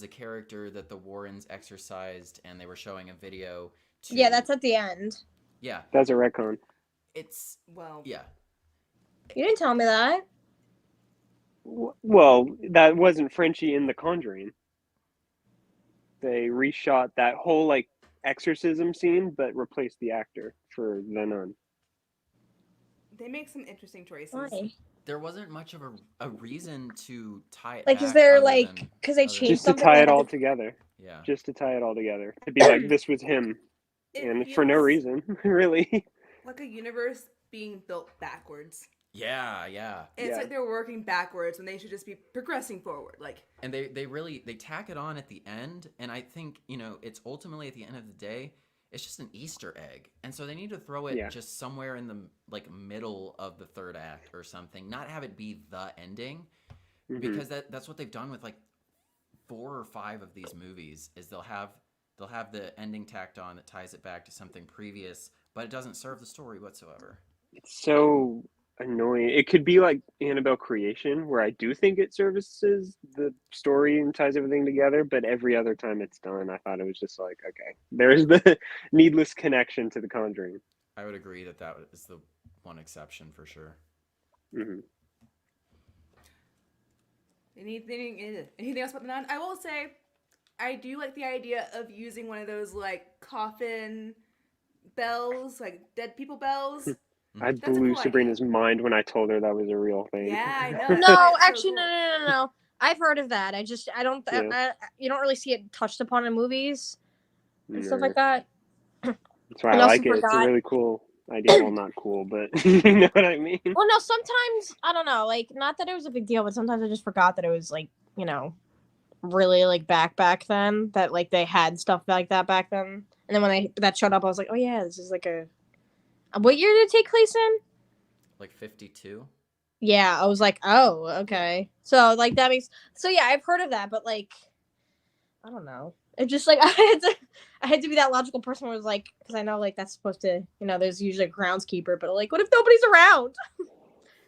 a character that the Warrens exorcised, and they were showing a video. Yeah, that's at the end. Yeah, That's a retcon. it's Well, yeah. You didn't tell me that. Well, that wasn't Frenchie in The Conjuring. They reshot that whole like exorcism scene, but replaced the actor for the Nun. they make some interesting choices. Why? There wasn't much of a reason to tie it Like, back. is there other like than- because they other than- changed Just to something? tie They it had all to- together. Yeah. Just to tie it all together. To be like, this was him. It And for no feels reason, really. like a universe being built backwards. Yeah. It's Yeah. like they're working backwards when they should just be progressing forward. Like, And they really tack it on at the end, and I think it's ultimately at the end of the day, it's just an Easter egg, and so they need to throw it just somewhere in the like middle of the third act or something, not have it be the ending, because that's what they've done with like 4 or 5 of these movies. Is they'll have the ending tacked on that ties it back to something previous, but it doesn't serve the story whatsoever. It's so annoying. It could be like Annabelle Creation, where I do think it services the story and ties everything together, but every other time it's done, I thought it was just like, okay, there's the needless connection to The Conjuring. I would agree that is the one exception for sure. Mm-hmm. Anything else about the Nun? I will say, I do like the idea of using one of those like coffin bells, like dead people bells. I That's a blew cool Sabrina's mind when I told her that was a real thing. Yeah, I know. No, It's so actually, cool. no. I've heard of that. I don't. Yeah. You don't really see it touched upon in movies and stuff No. like that. That's why And I also like it. It's a forgot- really cool idea. Well, not cool, but you know what I mean? Well, no. Sometimes I don't know. Like, not that it was a big deal, but sometimes I just forgot that it was like really like back then that like they had stuff like that back then. And then when that showed up, I was like, oh yeah, this is like a. What year did it take place in? Like 52. Yeah, I was like, oh, okay. So like that makes yeah, I've heard of that, but like I don't know. It just like I had to be that logical person who was like, because I know like that's supposed to there's usually a groundskeeper, but like what if nobody's around?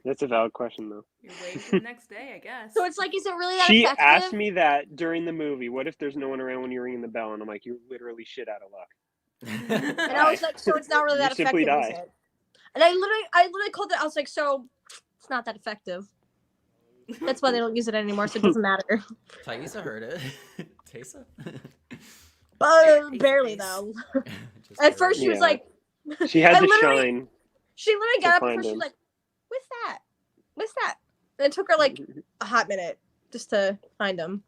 That's a valid question, though. You're waiting for the next day, I guess. So it's like, is it really that She effective? asked me that during the movie. What if there's no one around when you're ringing the bell? And I'm like, you're literally shit out of luck. And I was like, so it's not really You that simply effective, is die. it? And I literally called it. I was like, so it's not that effective. That's why they don't use it anymore, so it doesn't matter. Thaisa heard it. Thaisa? Barely though. Just At first, barely. she was Yeah. like, She had I to literally- shine. she literally to got up find and she was him. like, "What's that? What's that?" And it took her like a hot minute just to find him.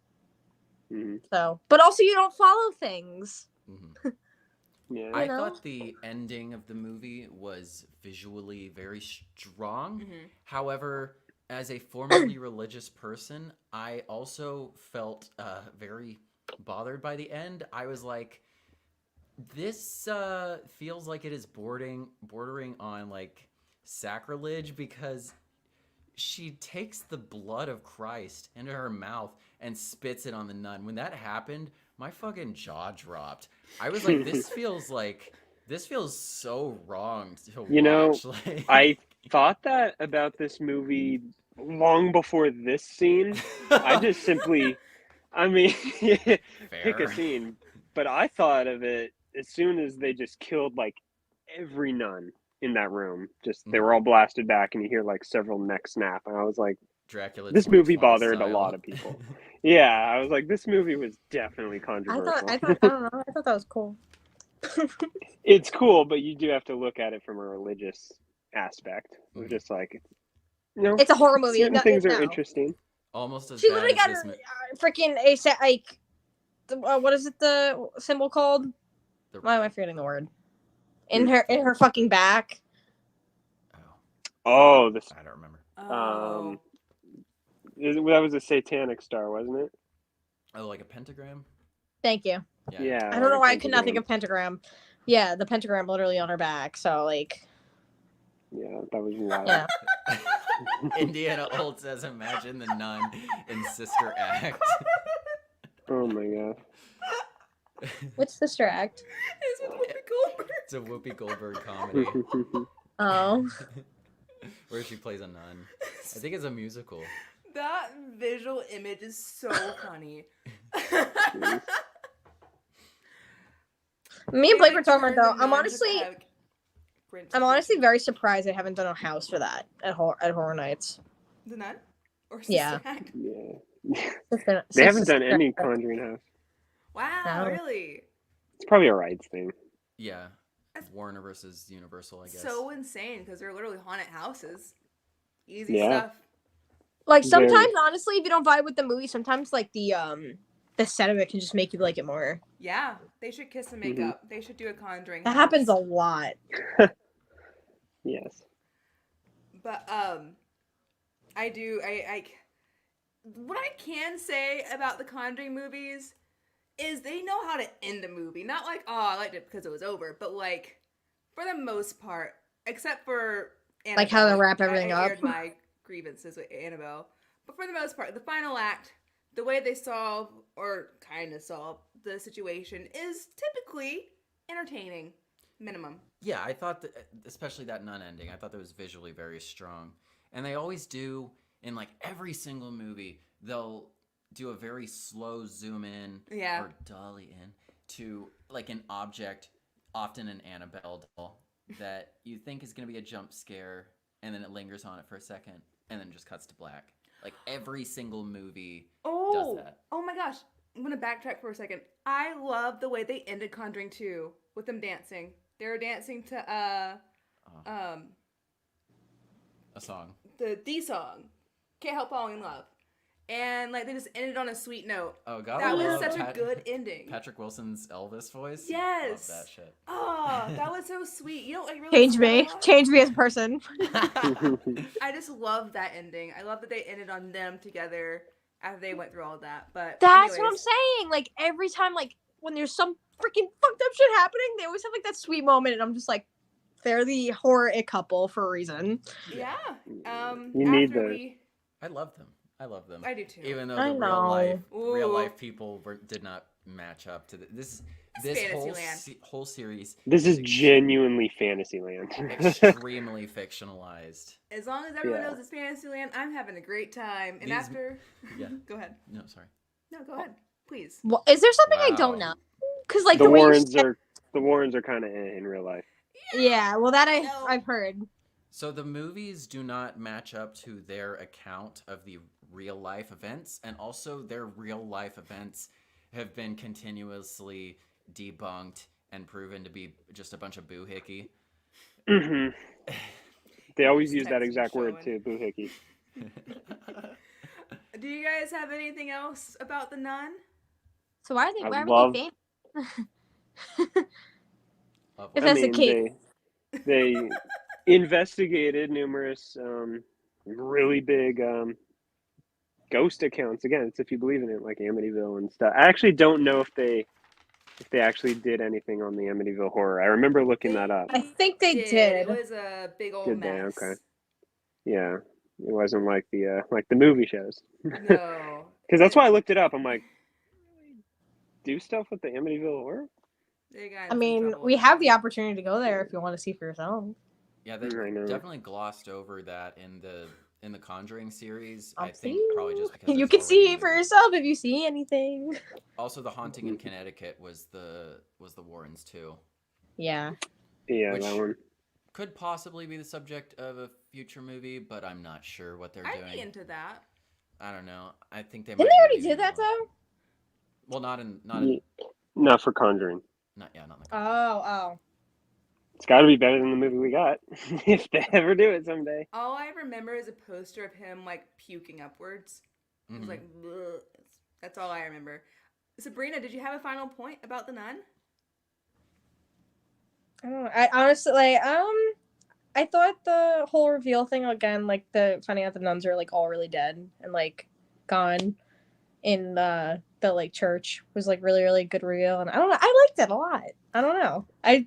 Mhm. So, but also you don't follow things. Mhm. Yeah. I know? thought the ending of the movie was visually very strong. Mhm. However, as a formerly religious person, I also felt very bothered by the end. I was like, this feels like it is bordering on like sacrilege, because she takes the blood of Christ into her mouth and spits it on the nun. When that happened, my fucking jaw dropped. I was like, this feels so wrong to You know, watch. Like, I thought that about this movie long before this scene. I just simply, I mean, pick Fair. a scene, but I thought of it as soon as they just killed like every nun in that room. Just they were all blasted back, and you hear like several necks snap, and I was like, Dracula this movie 2020 bothered a style. lot of people. Yeah, I was like, this movie was definitely controversial. I don't know. I thought that was cool. It's cool, but you do have to look at it from a religious aspect. It's just like, you know, It's a horror movie. certain things are No. interesting. Almost as She bad literally got as her this freaking what is it, the symbol called? Why am I forgetting the word? In her fucking back. Oh, this. I don't remember. That was a satanic star, wasn't it? Oh, like a pentagram? Thank you. Yeah. I don't know why I could not think of pentagram. Yeah, the pentagram literally on her back. So like. Yeah, that was wild. Yeah. Indiana Old says, imagine the nun in Sister Act. Oh my god. What's Sister Act? It's with Whoopi Goldberg. It's a Whoopi Goldberg comedy Oh. where she plays a nun. I think it's a musical. That visual image is so funny. Me and Blake were talking about though. Turned I'm the nun honestly to Prince I'm honestly Christian. very surprised they haven't done a house for that at Horror Nights. The nun? Or Sister Yeah. Act? Yeah. They haven't done any Conjuring house. Wow, No. really? It's probably a rights thing. Yeah. Warner versus Universal, I guess. So insane because they're literally haunted houses. Easy Yeah. stuff. Like Very. sometimes, honestly, if you don't vibe with the movie, sometimes like the set of it can just make you like it more. Yeah, they should kiss and make up. They should do a Conjuring. That house. happens a lot. Yes. But I what I can say about the Conjuring movies is they know how to end a movie. Not like, oh, I liked it because it was over, but like for the most part, except for Annabelle, Like how they wrap everything I up. aired my grievances with Annabelle. But for the most part, the final act, the way they solve or kind of solve the situation is typically entertaining, minimum. Yeah, I thought that, especially that nun ending, I thought that was visually very strong. And they always do, in like every single movie, they'll do a very slow zoom in or dolly in to like an object, often an Annabelle doll, that you think is going to be a jump scare, and then it lingers on it for a second, and then just cuts to black. Like every single movie does that. Oh my gosh. I'm going to backtrack for a second. I love the way they ended Conjuring 2 with them dancing. They were dancing to a song. The D song, Can't Help Falling in Love. And like they just ended on a sweet note. Oh god, that was love such a good ending. Patrick Wilson's Elvis voice. Yes, love that shit. Oh, that was so sweet. You don't like really Change me as a person. I just love that ending. I love that they ended on them together after they went through all of that. But that's what I'm saying. Like every time, like when there's some freaking fucked up shit happening, they always have like that sweet moment, and I'm just like, they're the horror it couple for a reason. Yeah. You need those. I love them. I do too. Even though the real life people did not match up to this whole series. This is genuinely Fantasyland. Extremely fictionalized. As long as everyone knows it's Fantasyland, I'm having a great time. And go ahead. No, sorry. No, go ahead, please. Well, is there something I don't know? Because like the Warrens are kind of in real life. Yeah, well that I've heard. So the movies do not match up to their account of the real life events, and also their real life events have been continuously debunked and proven to be just a bunch of boohickey. Mm-hmm. They always use that exact word too, boohickey. Do you guys have anything else about the Nun? So why are they famous? If that's the case. They investigated numerous really big ghost accounts. Again, it's if you believe in it, like Amityville and stuff. I actually don't know if they actually did anything on the Amityville horror. I remember looking that up. I think they It did. was a big old Did they? mess. Okay. Yeah, it wasn't like the movie shows. No. Because that's why I looked it up. I'm like, do stuff with the Amityville horror? They got I in some mean, trouble we with have that the one. opportunity to go there if you want to see for yourself. Yeah, they I know. definitely glossed over that in the Conjuring series. I'll I think see. probably just because You there's can see already for movie. yourself if you see anything. Also, the haunting in Connecticut was the Warrens too. Yeah. Yeah, Which- that one. Could possibly be the subject of a future movie, but I'm not sure what they're I'd doing. be into that. I don't know. I think they Didn't might they be already leaving do that it alone. though? Well, not in Not for Conjuring. not in the Oh. It's got to be better than the movie we got, if they ever do it someday. All I remember is a poster of him like puking upwards. It was Mhm. like, bleh. That's all I remember. Sabrina, did you have a final point about the nun? I don't know. I honestly I thought the whole reveal thing again, like the finding out the nuns are like all really dead and like gone in the like church was like really, really good reveal, and I don't know, I liked it a lot. I don't know. I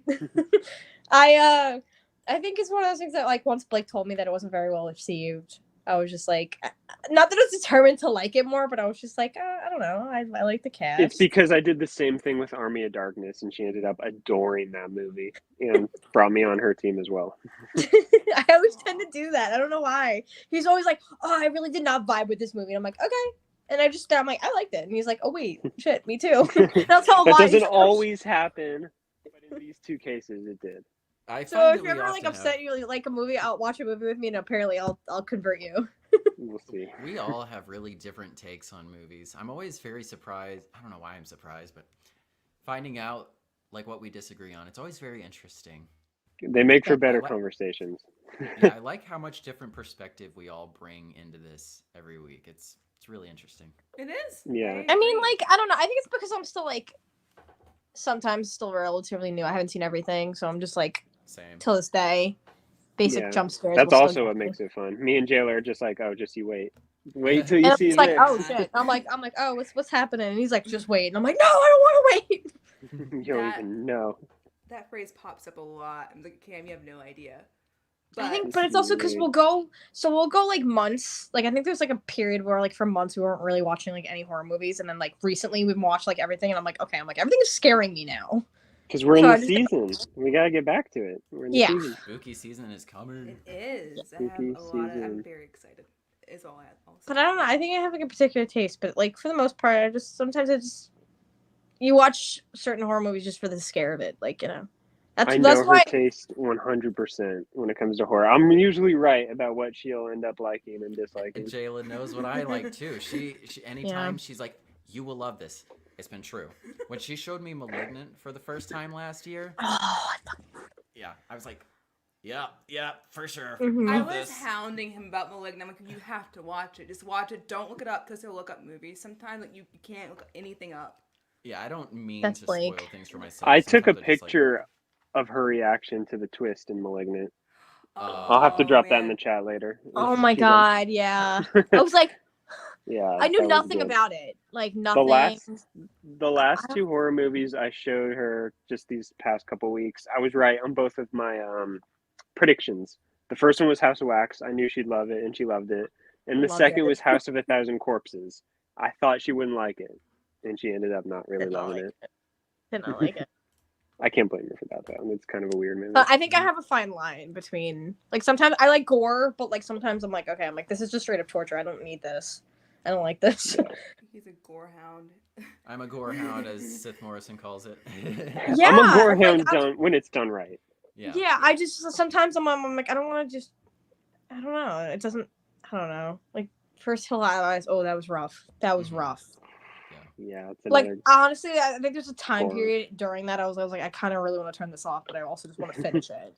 think it's one of those things that like once Blake told me that it wasn't very well received, I was just like, not that I was determined to like it more, but I was just like, I don't know, I like the cast. It's because I did the same thing with Army of Darkness, and she ended up adoring that movie and brought me on her team as well. I always tend to do that. I don't know why. He's always like, "Oh, I really did not vibe with this movie." And I'm like, "Okay," and I'm like, "I liked it," and he's like, "Oh wait, shit, me too." That's how That why. doesn't always happen, but in these two cases, it did. I So find if that you're we ever like often upset, you like a movie, I'll watch a movie with me, and apparently I'll convert you. We'll see. we all have really different takes on movies. I'm always very surprised. I don't know why I'm surprised, but finding out like what we disagree on, it's always very interesting. They make for better I like- conversations. Yeah, I like how much different perspective we all bring into this every week. It's really interesting. It is. Yeah. I mean, agree. like, I don't know. I think it's because I'm still like, sometimes still relatively new. I haven't seen everything, so I'm just like, Same. till this day, basic Yeah. jump scares. That's will still also get what me. makes it fun. Me and Jayla are just like, oh, just you wait till you And see it's like, this. oh shit. I'm like, oh, what's happening? And he's like, just wait. And I'm like, no, I don't want to wait. You don't That- even know. That phrase pops up a lot. I'm like, Cam, you have no idea. I think, But- but it's also because we'll go like months. Like I think there's like a period where like for months we weren't really watching like any horror movies, and then like recently we've watched like everything, and I'm like, okay, everything is scaring me now. Because we're in So the I just- season. We gotta get back to it. We're in the Yeah. season. Spooky season is coming. It is. I Spooky have a lot of. I'm season. very excited. Is all I'll say. But I don't know. I think I have like a particular taste, but like for the most part, sometimes you watch certain horror movies just for the scare of it, like I know that's her why. taste 100% when it comes to horror. I'm usually right about what she'll end up liking and disliking. And Jayla knows what I like too. She anytime she's like, "You will love this." It's been true. When she showed me *Malignant* for the first time last year, Oh, yeah, I was like, "Yeah, for sure." Mhm. I Love was this. hounding him about *Malignant*. I'm like, you have to watch it. Just watch it. Don't look it up because he'll look up movies. Sometimes like you can't look anything up. Yeah, I don't mean That's to Blake. spoil things for myself. I took a Sometimes I just, like, picture of her reaction to the twist in *Malignant*. Oh, I'll have to drop that in man. the chat later. Oh my She's god, yeah. I was like, yeah, I knew that was nothing good. about it. Like The nothing. last two horror movies I showed her just these past couple weeks, I was right on both of my predictions. The first one was House of Wax. I knew she'd love it, and she loved it. And the Loved second it. was House of a Thousand Corpses. I thought she wouldn't like it, and she ended up not really Did not loving like it. Did not like it. I can't blame her for that, though. It's kind of a weird movie. But I think I have a fine line between like sometimes I like gore, but like sometimes I'm like, okay, this is just straight up torture. I don't need this. I don't like this. He's a gorehound. I'm a gorehound, as Sith Morrison calls it. Yeah, I'm a like, gorehound done when it's done right. Yeah, I just sometimes I'm like I don't want to just I don't know. It doesn't I don't know. Like first Hill Eyes, oh that was rough. That was Mhm. rough. Yeah, it's Like another. honestly, I think there's a time horror. period during that I was like I kind of really want to turn this off, but I also just want to finish it.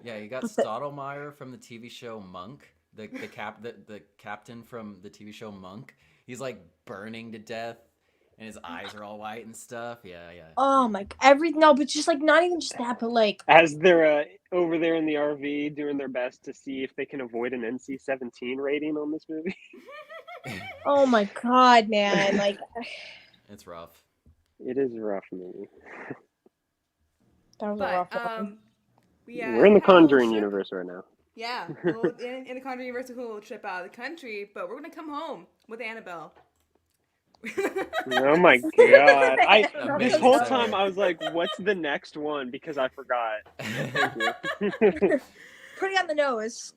Yeah, you got What's that? Stottlemyre from the TV show Monk, the captain from the TV show Monk. He's like burning to death, and his eyes are all white and stuff. Yeah. Oh my but just like not even just that, but like As they're over there in the RV doing their best to see if they can avoid an NC-17 rating on this movie. Oh my god, man! Like, It's rough. It is a rough movie. that was a But rough one. We're in the had a little Conjuring trip. universe right now. Yeah, in the Conjuring universe, we'll a trip out of the country, but we're gonna come home with Annabelle. Oh my god! This Amazing whole segue. time I was like, "What's the next one?" Because I forgot. Thank you. Pretty on the nose.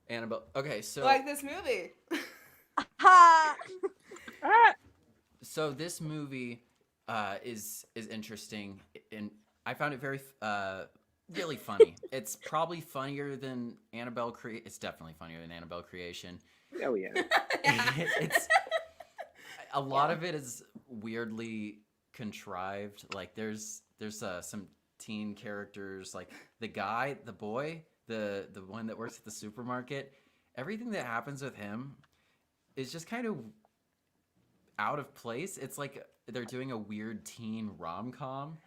Annabelle. Okay, so Like this movie. Ha! so this movie is interesting, and I found it very really funny. It's probably funnier than Annabelle It's definitely funnier than Annabelle Creation. Oh yeah. It's a lot of it is weirdly contrived. Like there's some teen characters, like the boy, the one that works at the supermarket. Everything that happens with him is just kind of out of place. It's like they're doing a weird teen rom-com.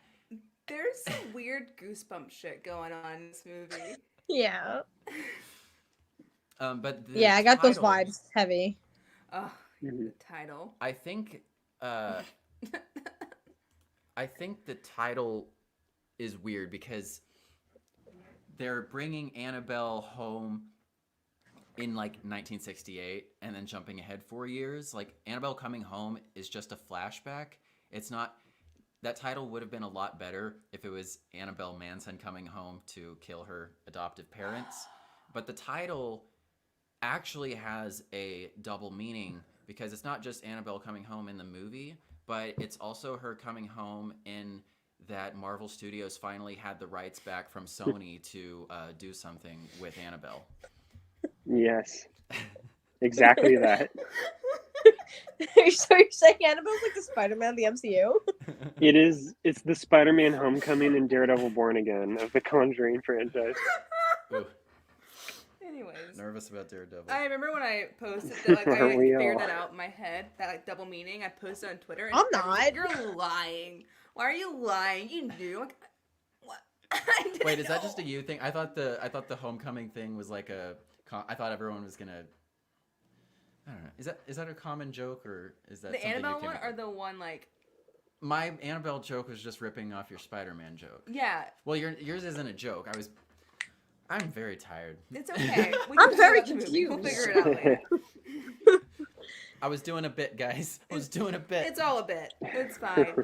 There's some weird goosebump shit going on in this movie. Yeah. But Yeah, I got those title, vibes heavy. Oh, Mhm. the title. I think the title is weird because they're bringing Annabelle home in like 1968 and then jumping ahead 4 years. Like Annabelle Coming Home is just a flashback. It's not. That title would have been a lot better if it was Annabelle Manson coming home to kill her adoptive parents. But the title actually has a double meaning because it's not just Annabelle coming home in the movie, but it's also her coming home in that Marvel Studios finally had the rights back from Sony to do something with Annabelle. Yes. Exactly that. So you're saying Annabelle's like the Spider-Man of the MCU? It is. It's the Spider-Man: Homecoming and Daredevil: Born Again of the Conjuring franchise. Ooh, Anyways. nervous about Daredevil. I remember when I posted that, like, I Aren't we figured all? that out in my head, that, like, double meaning. I posted on Twitter. And I'm everyone's like, not. You're lying. Why are you lying? You knew. I'm like, what? I didn't Wait, is that know. just a you thing? I thought the homecoming thing was like a. I thought everyone was gonna. I don't know. Is that a common joke or is that The something you Annabelle came one up or with? the one, like, My Annabelle joke was just ripping off your Spider-Man joke. yeah, Well, yours isn't a joke. I'm very tired. it's okay. We I'm can very figure out the movie. We'll confused. figure it out later. I was doing a bit, guys. I was doing a bit. It's all a bit. It's fine.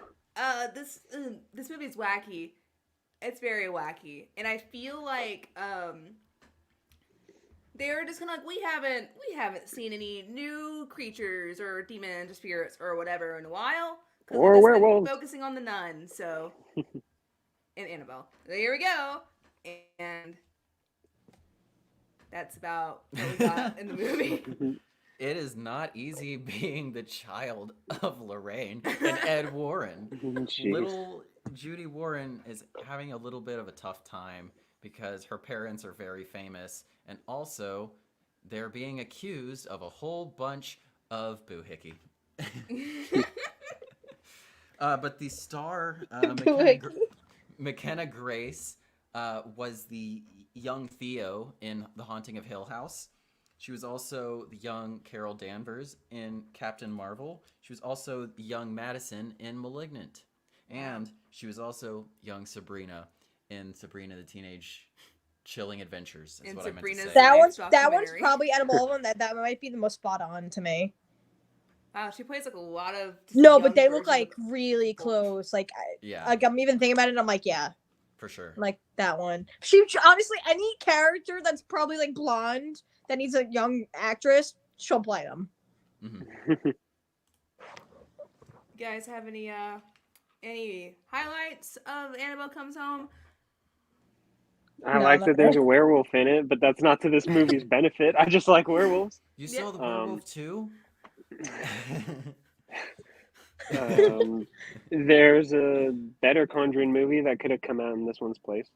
This movie's wacky. It's very wacky, and I feel like they're just kind of like we haven't seen any new creatures or demons or spirits or whatever in a while. 'Cause Or we've just been werewolves. focusing on the nun, so and Annabelle. So here we go, and that's about what we got in the movie. It is not easy being the child of Lorraine and Ed Warren. Jeez. Little Judy Warren is having a little bit of a tough time because her parents are very famous, and also they're being accused of a whole bunch of boohickey. But the star, McKenna Grace, was the young Theo in The Haunting of Hill House. She was also the young Carol Danvers in Captain Marvel. She was also the young Madison in Malignant. And she was also young Sabrina in Sabrina the Teenage Chilling Adventures. Is In what I meant to Sabrina's say. That one's documentary. probably out of all of them that might be the most spot on to me. Wow, she plays like a lot of. No, young but they look versions like of really people. close. Like Yeah, I'm even thinking about it. And I'm like, yeah, for sure. like that one. She honestly, any character that's probably like blonde that needs a young actress, she'll play them. Mm-hmm. You guys have any highlights of Annabelle Comes Home? I No, like no. that there's a werewolf in it, but that's not to this movie's benefit. I just like werewolves. You Yeah. saw the werewolf too? There's a better Conjuring movie that could have come out in this one's place.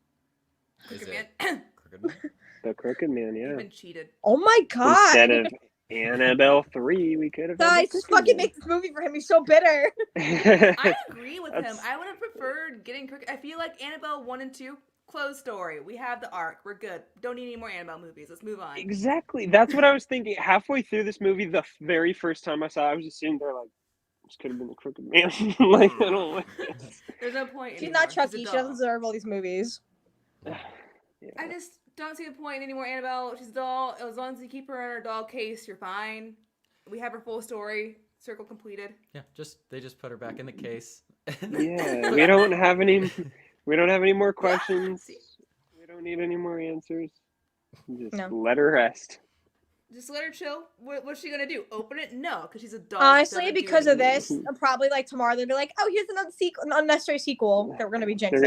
Is Crooked it Man. Crooked Man? The Crooked Man, You've yeah. been cheated. Oh my god! Instead of Annabelle 3, we could have had Guys, the just Crooked fucking Man. make this movie for him. He's so bitter. I agree with him. That's- I would have preferred getting Crooked. I feel like Annabelle 1 and 2 closed story. We have the arc. We're good. Don't need any more Annabelle movies. Let's move on. Exactly. That's what I was thinking. Halfway through this movie, the very first time I saw it, I was just sitting there like, this could have been the Crooked Man. Like, I don't like this. There's no point She's anymore. not Chucky. She's She a doesn't doll. deserve all these movies. Yeah. I just don't see the point anymore, Annabelle. She's a doll. As long as you keep her in her doll case, you're fine. We have her full story. Circle completed. Yeah, they just put her back in the case. Yeah, we don't have any more questions. We don't need any more answers. Just let her rest. Just let her chill. What's she gonna do? Open it? No, because she's a doll. Honestly, because of this, probably like tomorrow they'll be like, "Oh, here's another sequel, an unnecessary sequel that we're gonna be jinxing."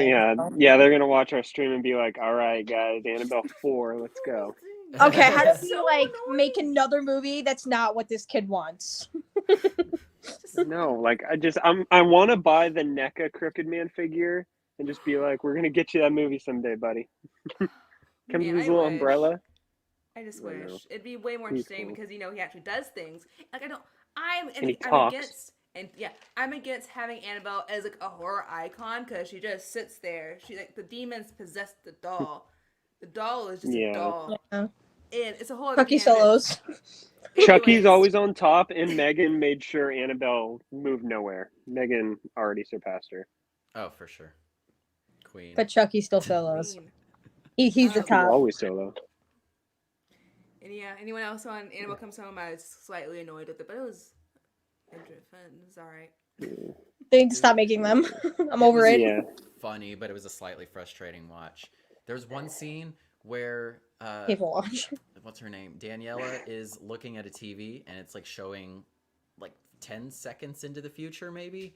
They're gonna watch our stream and be like, "All right, guys, Annabelle 4, let's go." Okay, how do we So like annoying. make another movie that's not what this kid wants? No, like I want to buy the NECA Crooked Man figure and just be like, "We're gonna get you that movie someday, buddy." Comes Man, with his I little wish. umbrella. I just I know. wish it'd be way more He's interesting cool. because he actually does things. Like And he I'm talks. against having Annabelle as like a horror icon because she just sits there. She like the demons possess the doll. The doll is just a doll. Yeah. And it's a whole other Chucky canvas. solos. Chucky's Anyways. always on top, and Megan made sure Annabelle moved nowhere. Megan already surpassed her. Oh, for sure. Queen. But Chucky still solos. Queen. He's the Chucky's top. always solo. And yeah, anyone else on Annabelle Comes Home? I was slightly annoyed with it, but it was fun. It was alright. They need to stop making them. I'm over it. Yeah. Funny, but it was a slightly frustrating watch. There's one scene where People watch. what's her name? Daniela is looking at a TV and it's like showing like 10 seconds into the future maybe.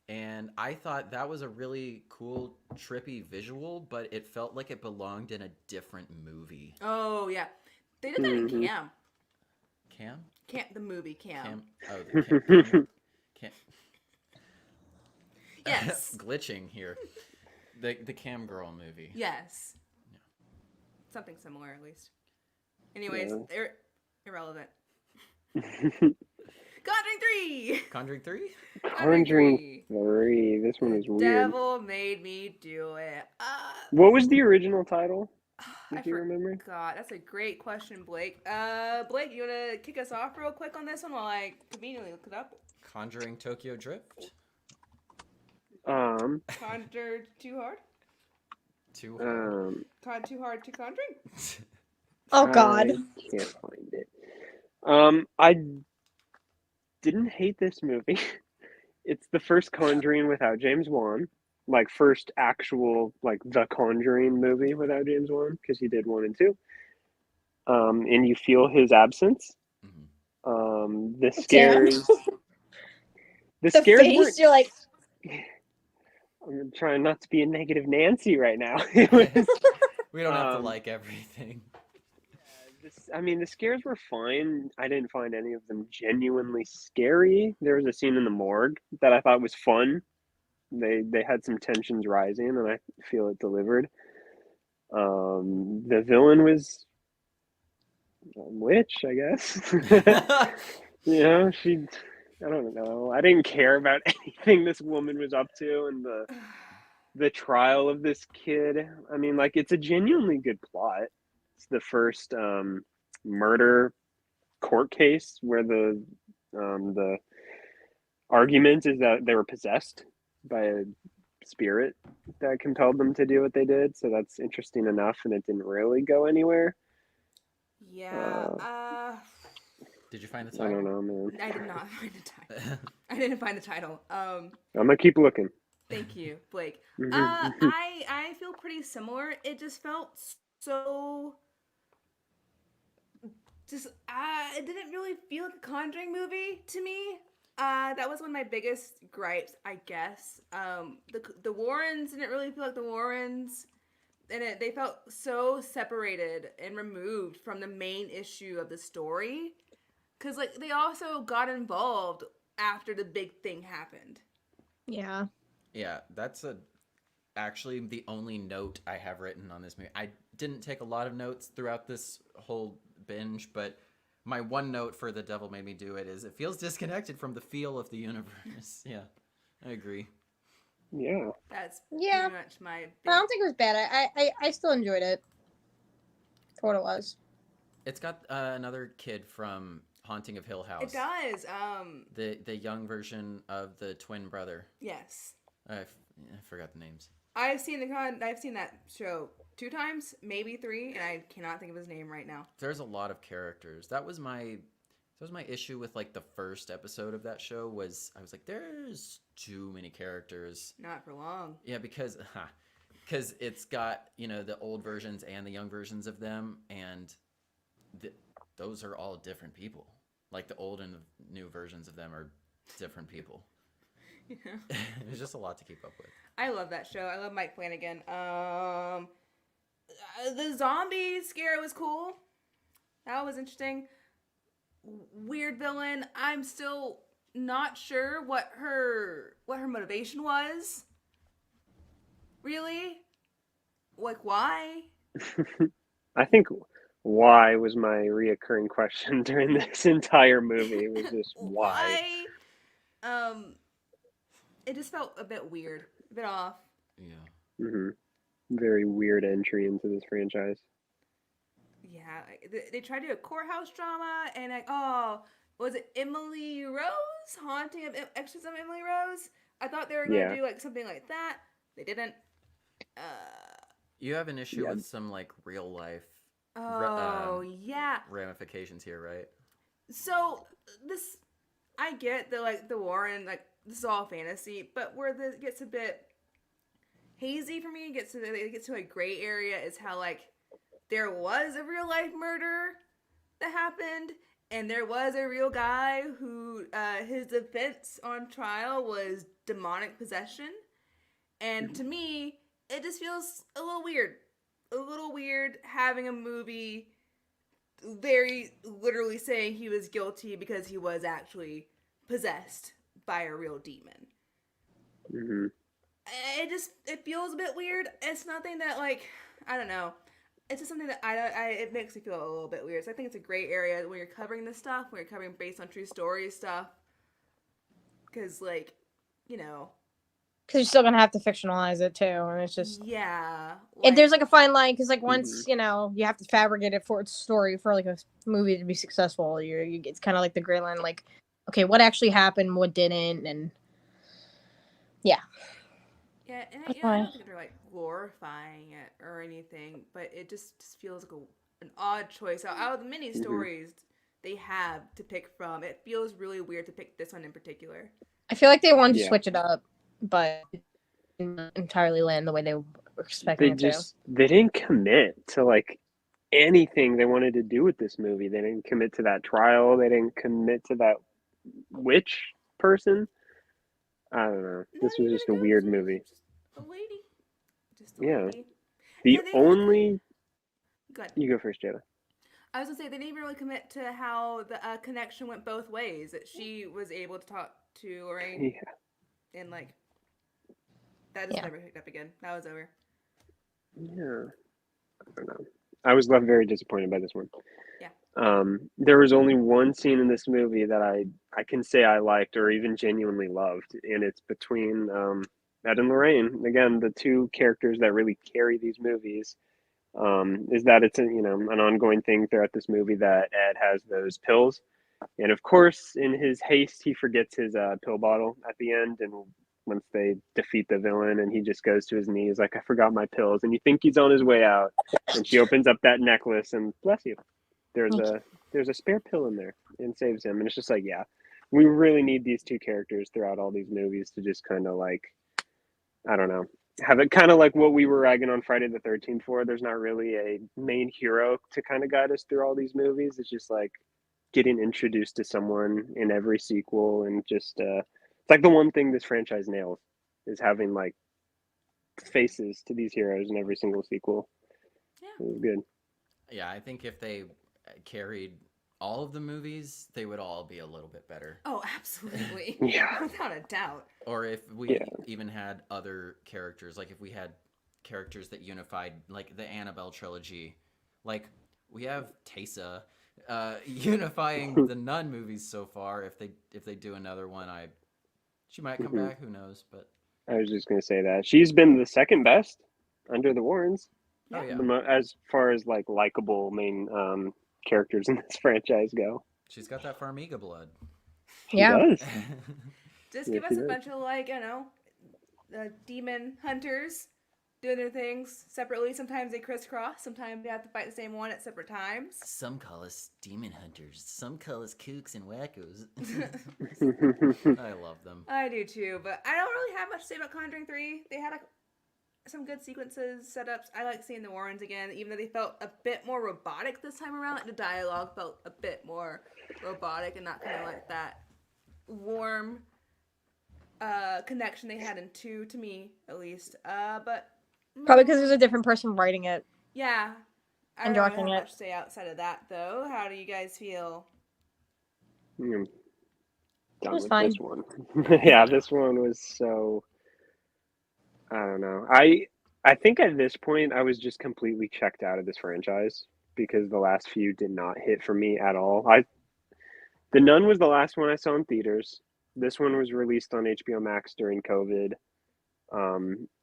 And I thought that was a really cool, trippy visual, but it felt like it belonged in a different movie. Oh yeah, they did that in Cam. Cam? The movie Cam. Oh, the Cam. Yes. Glitching here. The Cam Girl movie. Yes. Yeah. Something similar, at least. Anyways, they're irrelevant. Conjuring 3! Conjuring 3? Conjuring 3. This one is weird. Devil made me do it. What was the original title? I If you remember? forgot. That's a great question, Blake. Blake, you want to kick us off real quick on this one while I conveniently look it up? Conjuring Tokyo Drift? Conjured too hard? Too hard. Too hard to Conjuring? Oh God. I can't find it. I didn't hate this movie. It's the first Conjuring without James Wan. Like, first actual, like, The Conjuring movie without James Wan, because he did 1 and 2. And you feel his absence. Mhm. The scares... The scares face, weren't... you're like... I'm trying not to be a negative Nancy right now. It was, We don't have to like everything. the scares were fine. I didn't find any of them genuinely scary. There was a scene in the morgue that I thought was fun. They had some tensions rising, and I feel it delivered. The villain was a witch, I guess. You know, I don't know. I didn't care about anything this woman was up to, and the trial of this kid. I mean, like, it's a genuinely good plot. It's the first murder court case where the argument is that they were possessed by a spirit that compelled them to do what they did. So that's interesting enough, and it didn't really go anywhere. Yeah. Did you find the I title? don't know, man. I did not find the title. I didn't find the title. I'm gonna keep looking. Thank you, Blake. Mhm. I feel pretty similar. It just felt so. It didn't really feel like a Conjuring movie to me. That was one of my biggest gripes, I guess. The Warrens didn't really feel like the Warrens, and they felt so separated and removed from the main issue of the story. Cause like they also got involved after the big thing happened. Yeah. Yeah, that's actually the only note I have written on this movie. I didn't take a lot of notes throughout this whole binge, but my one note for The Devil Made Me Do It is it feels disconnected from the feel of the universe. Yeah, I agree. Yeah. That's Yeah. pretty much my. I Big... don't think it was bad. I still enjoyed it for what it was. It's got another kid from Haunting of Hill House. It does. The young version of the twin brother. Yes. I forgot the names. I've seen that show 2 times, maybe 3, and I cannot think of his name right now. There's a lot of characters. That was my issue with like the first episode of that show. Was I was like, there's too many characters. Not for long. Yeah, because it's got, you know, the old versions and the young versions of them, and those are all different people. Like the old and the new versions of them are different people. Yeah. It's just a lot to keep up with. I love that show. I love Mike Flanagan. The zombie scare was cool. That was interesting. Weird villain. I'm still not sure what her motivation was. Really? Like, why? I think why was my reoccurring question during this entire movie. It was just why. It just felt a bit weird, a bit off. Yeah. Mm-hmm. Very weird entry into this franchise. Yeah, they tried to do a courthouse drama, and like, oh, was it Emily Rose? Haunting of Exorcism of Emily Rose? I thought they were going to do like something like that. They didn't. You have an issue with some like real life yeah, ramifications here, right? So this, I get that like the Warren, like this is all fantasy, but where this gets a bit hazy for me, it gets to a gray area is how like there was a real life murder that happened, and there was a real guy who his defense on trial was demonic possession, and to me it just feels a little weird having a movie very literally saying he was guilty because he was actually possessed by a real demon. Mm-hmm. It feels a bit weird. It's nothing that like, I don't know. It's just something that it makes me feel a little bit weird. So I think it's a gray area when you're covering this stuff, when you're covering based on true story stuff. Because like, you know. Because you're still going to have to fictionalize it too. And it's just. Yeah. And there's like a fine line because like once, you know, you have to fabricate it for its story for like a movie to be successful. It's kind of like the gray line, like, okay, what actually happened, what didn't, and yeah. Yeah, and I don't think they're like glorifying it or anything, but it just feels like an odd choice. Out of the many stories they have to pick from, it feels really weird to pick this one in particular. I feel like they wanted to switch it up, but didn't entirely land the way they were expecting it to. They didn't commit to like anything they wanted to do with this movie. They didn't commit to that trial. They didn't commit to that witch person. I don't know. This was just a weird movie. Just a lady. Yeah. The only... Good. You go first, Jada. I was going to say, they didn't even really commit to how the connection went both ways. That she was able to talk to Lorraine. Yeah. And, like, that just never picked up again. That was over. Yeah. I don't know. I was left very disappointed by this one. Yeah. There was only one scene in this movie that I can say I liked or even genuinely loved, and it's between Ed and Lorraine. Again, the two characters that really carry these movies. Is that it's an ongoing thing throughout this movie that Ed has those pills, and of course, in his haste, he forgets his pill bottle at the end, and once they defeat the villain, and he just goes to his knees like, I forgot my pills, and you think he's on his way out, and she opens up that necklace, and bless you, there's a spare pill in there, and saves him, and it's just like, yeah, we really need these two characters throughout all these movies to just kind of like, I don't know, have it kind of like what we were ragging on Friday the 13th for. There's not really a main hero to kind of guide us through all these movies. It's just like getting introduced to someone in every sequel, and just it's like the one thing this franchise nails is having like faces to these heroes in every single sequel. Yeah. It was good. Yeah, I think if they carried all of the movies, they would all be a little bit better. Oh, absolutely. Yeah. Without a doubt. Or if we even had other characters, like if we had characters that unified, like the Annabelle trilogy. Like, we have Tessa unifying the Nun movies so far. If they do another one, she might come back, who knows, but I was just gonna say that she's been the second best under the Warrens, Oh yeah, as far as like likable main characters in this franchise go. she's got that Farmiga blood. She Yeah. does. Just Yeah, give she us a does. bunch of like, demon hunters doing their things separately. Sometimes they crisscross. Sometimes they have to fight the same one at separate times. Some call us demon hunters. Some call us kooks and wackos. I love them. I do too, but I don't really have much to say about Conjuring 3. They had some good sequences, setups. I like seeing the Warrens again, even though they felt a bit more robotic this time around. Like the dialogue felt a bit more robotic and not kind of like that warm connection they had in 2, to me at least. But Probably because there's a different person writing it. yeah, I And don't really directing have it. much to say outside of that though. How do you guys feel? Done was with fine. this one. Yeah, this one was so. I don't know. I think at this point I was just completely checked out of this franchise because the last few did not hit for me at all. The Nun was the last one I saw in theaters. This one was released on HBO Max during COVID.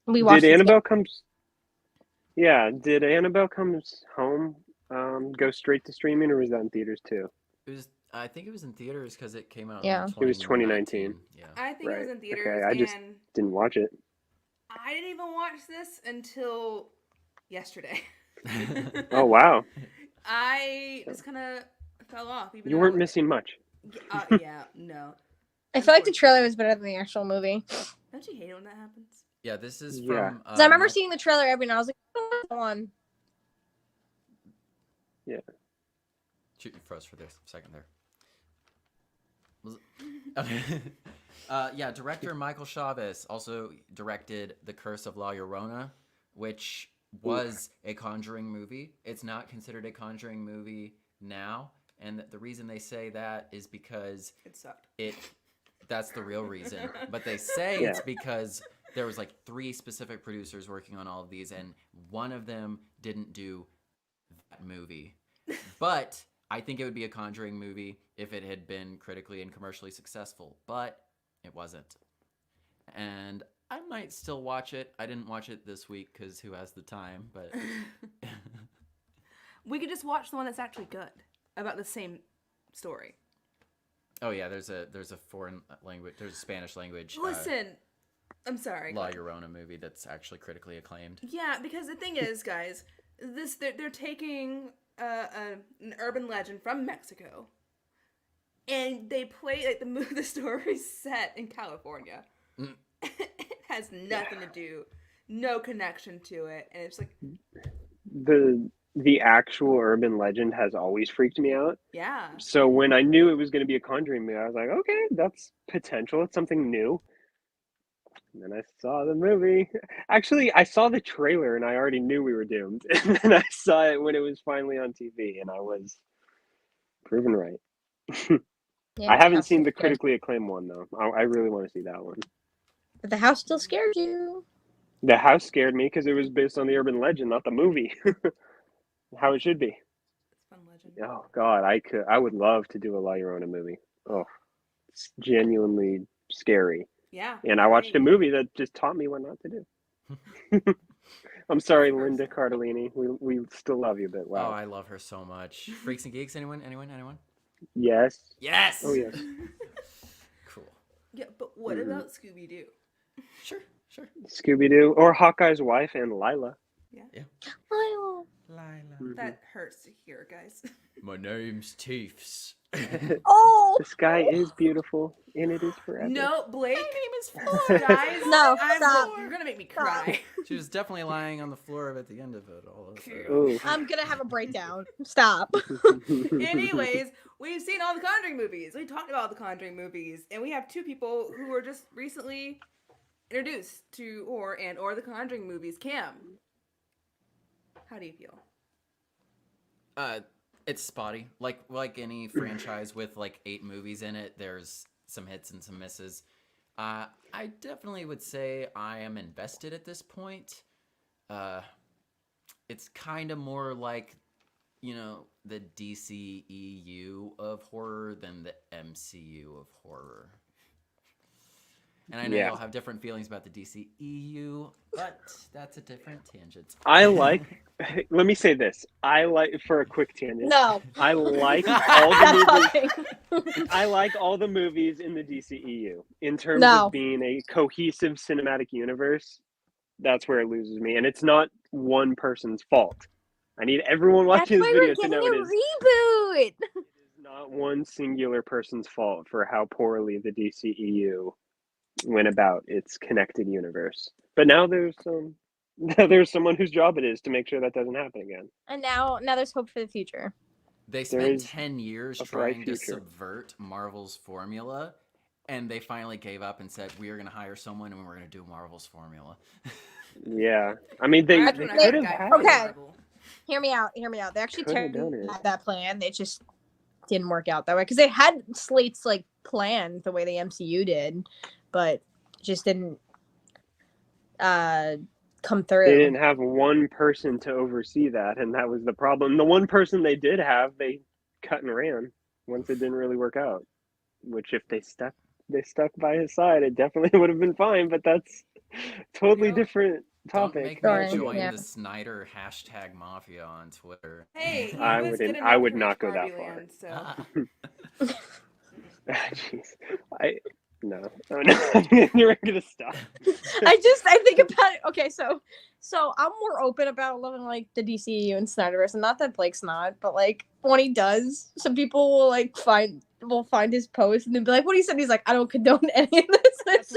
We watched Did it Annabelle comes? Yeah, did Annabelle Comes Home go straight to streaming, or was that in theaters too? It was. I think it was in theaters because it came out. Yeah. In It was 2019. Yeah. I think it was Right. in theaters, Okay, I just and didn't watch it. I didn't even watch this until yesterday. Oh wow, I just kind of fell off. Even you though, weren't missing much. Yeah, no. I feel like the trailer was better than the actual movie. Don't you hate it when that happens? Yeah, this is Yeah. from. 'Cause I remember seeing the trailer every night. I was like, oh, that's the one. Shoot, you froze for this second there. Okay. Yeah, director Michael Chavez also directed The Curse of La Llorona, which was a Conjuring movie. It's not considered a Conjuring movie now, and the reason they say that is because It sucked. that's the real reason. But they say it's because there was like 3 specific producers working on all of these, and one of them didn't do that movie. But I think it would be a Conjuring movie if it had been critically and commercially successful, but it wasn't. And I might still watch it. I didn't watch it this week because who has the time, but... We could just watch the one that's actually good about the same story. Oh yeah, there's a foreign language, there's a Spanish language Listen, I'm sorry. La Llorona movie that's actually critically acclaimed. Yeah, because the thing is, guys, they're taking an urban legend from Mexico, and they play like the story's set in California. It has nothing to do, no connection to it, and it's like The actual urban legend has always freaked me out. yeah. So when I knew it was going to be a Conjuring movie, I was like, okay, that's potential. It's something new. And then I saw the movie. Actually, I saw the trailer and I already knew we were doomed. And then I saw it when it was finally on TV, and I was proven right. Yeah, I haven't house seen still the scares- critically acclaimed one though. I really want to see that one. But the house still scares you. The house scared me because it was based on the urban legend, not the movie. How it should be. It's fun legend. Oh God, I would love to do a La Llorona movie. Oh, it's genuinely scary. Yeah. And I watched a movie that just taught me what not to do. I'm sorry, Linda Cardellini. We still love you, but Oh, wow. I love her so much. Freaks and Geeks, anyone? Yes. Yes! Oh yes. Cool. Yeah, but what about Scooby Doo? Sure. Scooby Doo or Hawkeye's wife and Lila. Oh. Lila. That hurts to hear, guys. My name's Teefs. Oh. The sky is beautiful and it is forever. No, Blake. My name is Floor. Guys, No, I'm stop. You're gonna make me cry. She was definitely lying on the floor at the end of it all. Ooh. I'm gonna have a breakdown. Stop. Anyways, we've seen all the Conjuring movies. We talked about all the Conjuring movies, and we have 2 people who were just recently introduced to or the Conjuring movies. Cam, how do you feel? It's spotty. Like any franchise with like 8 movies in it, there's some hits and some misses. I definitely would say I am invested at this point. It's kind of more like, the DCEU of horror than the MCU of horror. And I know Yeah. y'all have different feelings about the DCEU, but that's a different tangent. I like. Let me say this. I like, for a quick tangent. No. I like all the That's movies. fine. I like all the movies in the DCEU in terms No. of being a cohesive cinematic universe. That's where it loses me, and it's not one person's fault. I need everyone That's watching this why we're video to getting know it a is reboot. not one singular person's fault for how poorly the DCEU went about its connected universe. But now there's someone whose job it is to make sure that doesn't happen again. And now there's hope for the future. They There spent is 10 years a bright trying to future. subvert Marvel's formula, and they finally gave up and said, we are going to hire someone and we're going to do Marvel's formula. Yeah, I mean they That's when I could got have a guy had from it. Okay. Marvel. Hear me out. They actually Coulda done it. had that plan. It just didn't work out that way because they had slates like planned the way the MCU did, but just didn't come through. They didn't have one person to oversee that, and that was the problem. The one person they did have, they cut and ran once it didn't really work out. Which, if they stuck by his side, it definitely would have been fine. But that's totally Yep. different Don't topic. make Sorry, me join yeah. the Snyder hashtag mafia on Twitter. Hey, he I was wouldn't- good I enough would to not reach go that Barbie far. Land, so. Jeez, no. You're gonna stop. I think about it. Okay, so I'm more open about loving like the DCU and Snyderverse, and not that Blake's not, but like when he does, some people will like find his post and then be like, "What he said?" He's like, "I don't condone any of this." That's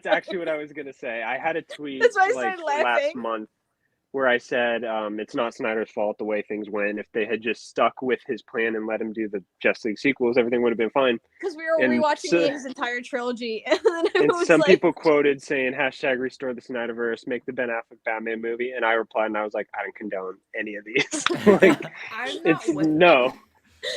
actually what I was gonna say. I had a tweet That's why I like started last laughing. month where I said it's not Snyder's fault the way things went. If they had just stuck with his plan and let him do the Justice League sequels, everything would have been fine. Because we were And rewatching his entire trilogy, and then it And was some like, people quoted saying hashtag restore the Snyderverse, make the Ben Affleck Batman movie, and I replied and I was like, I don't condone any of these. Like, I'm not it's with no.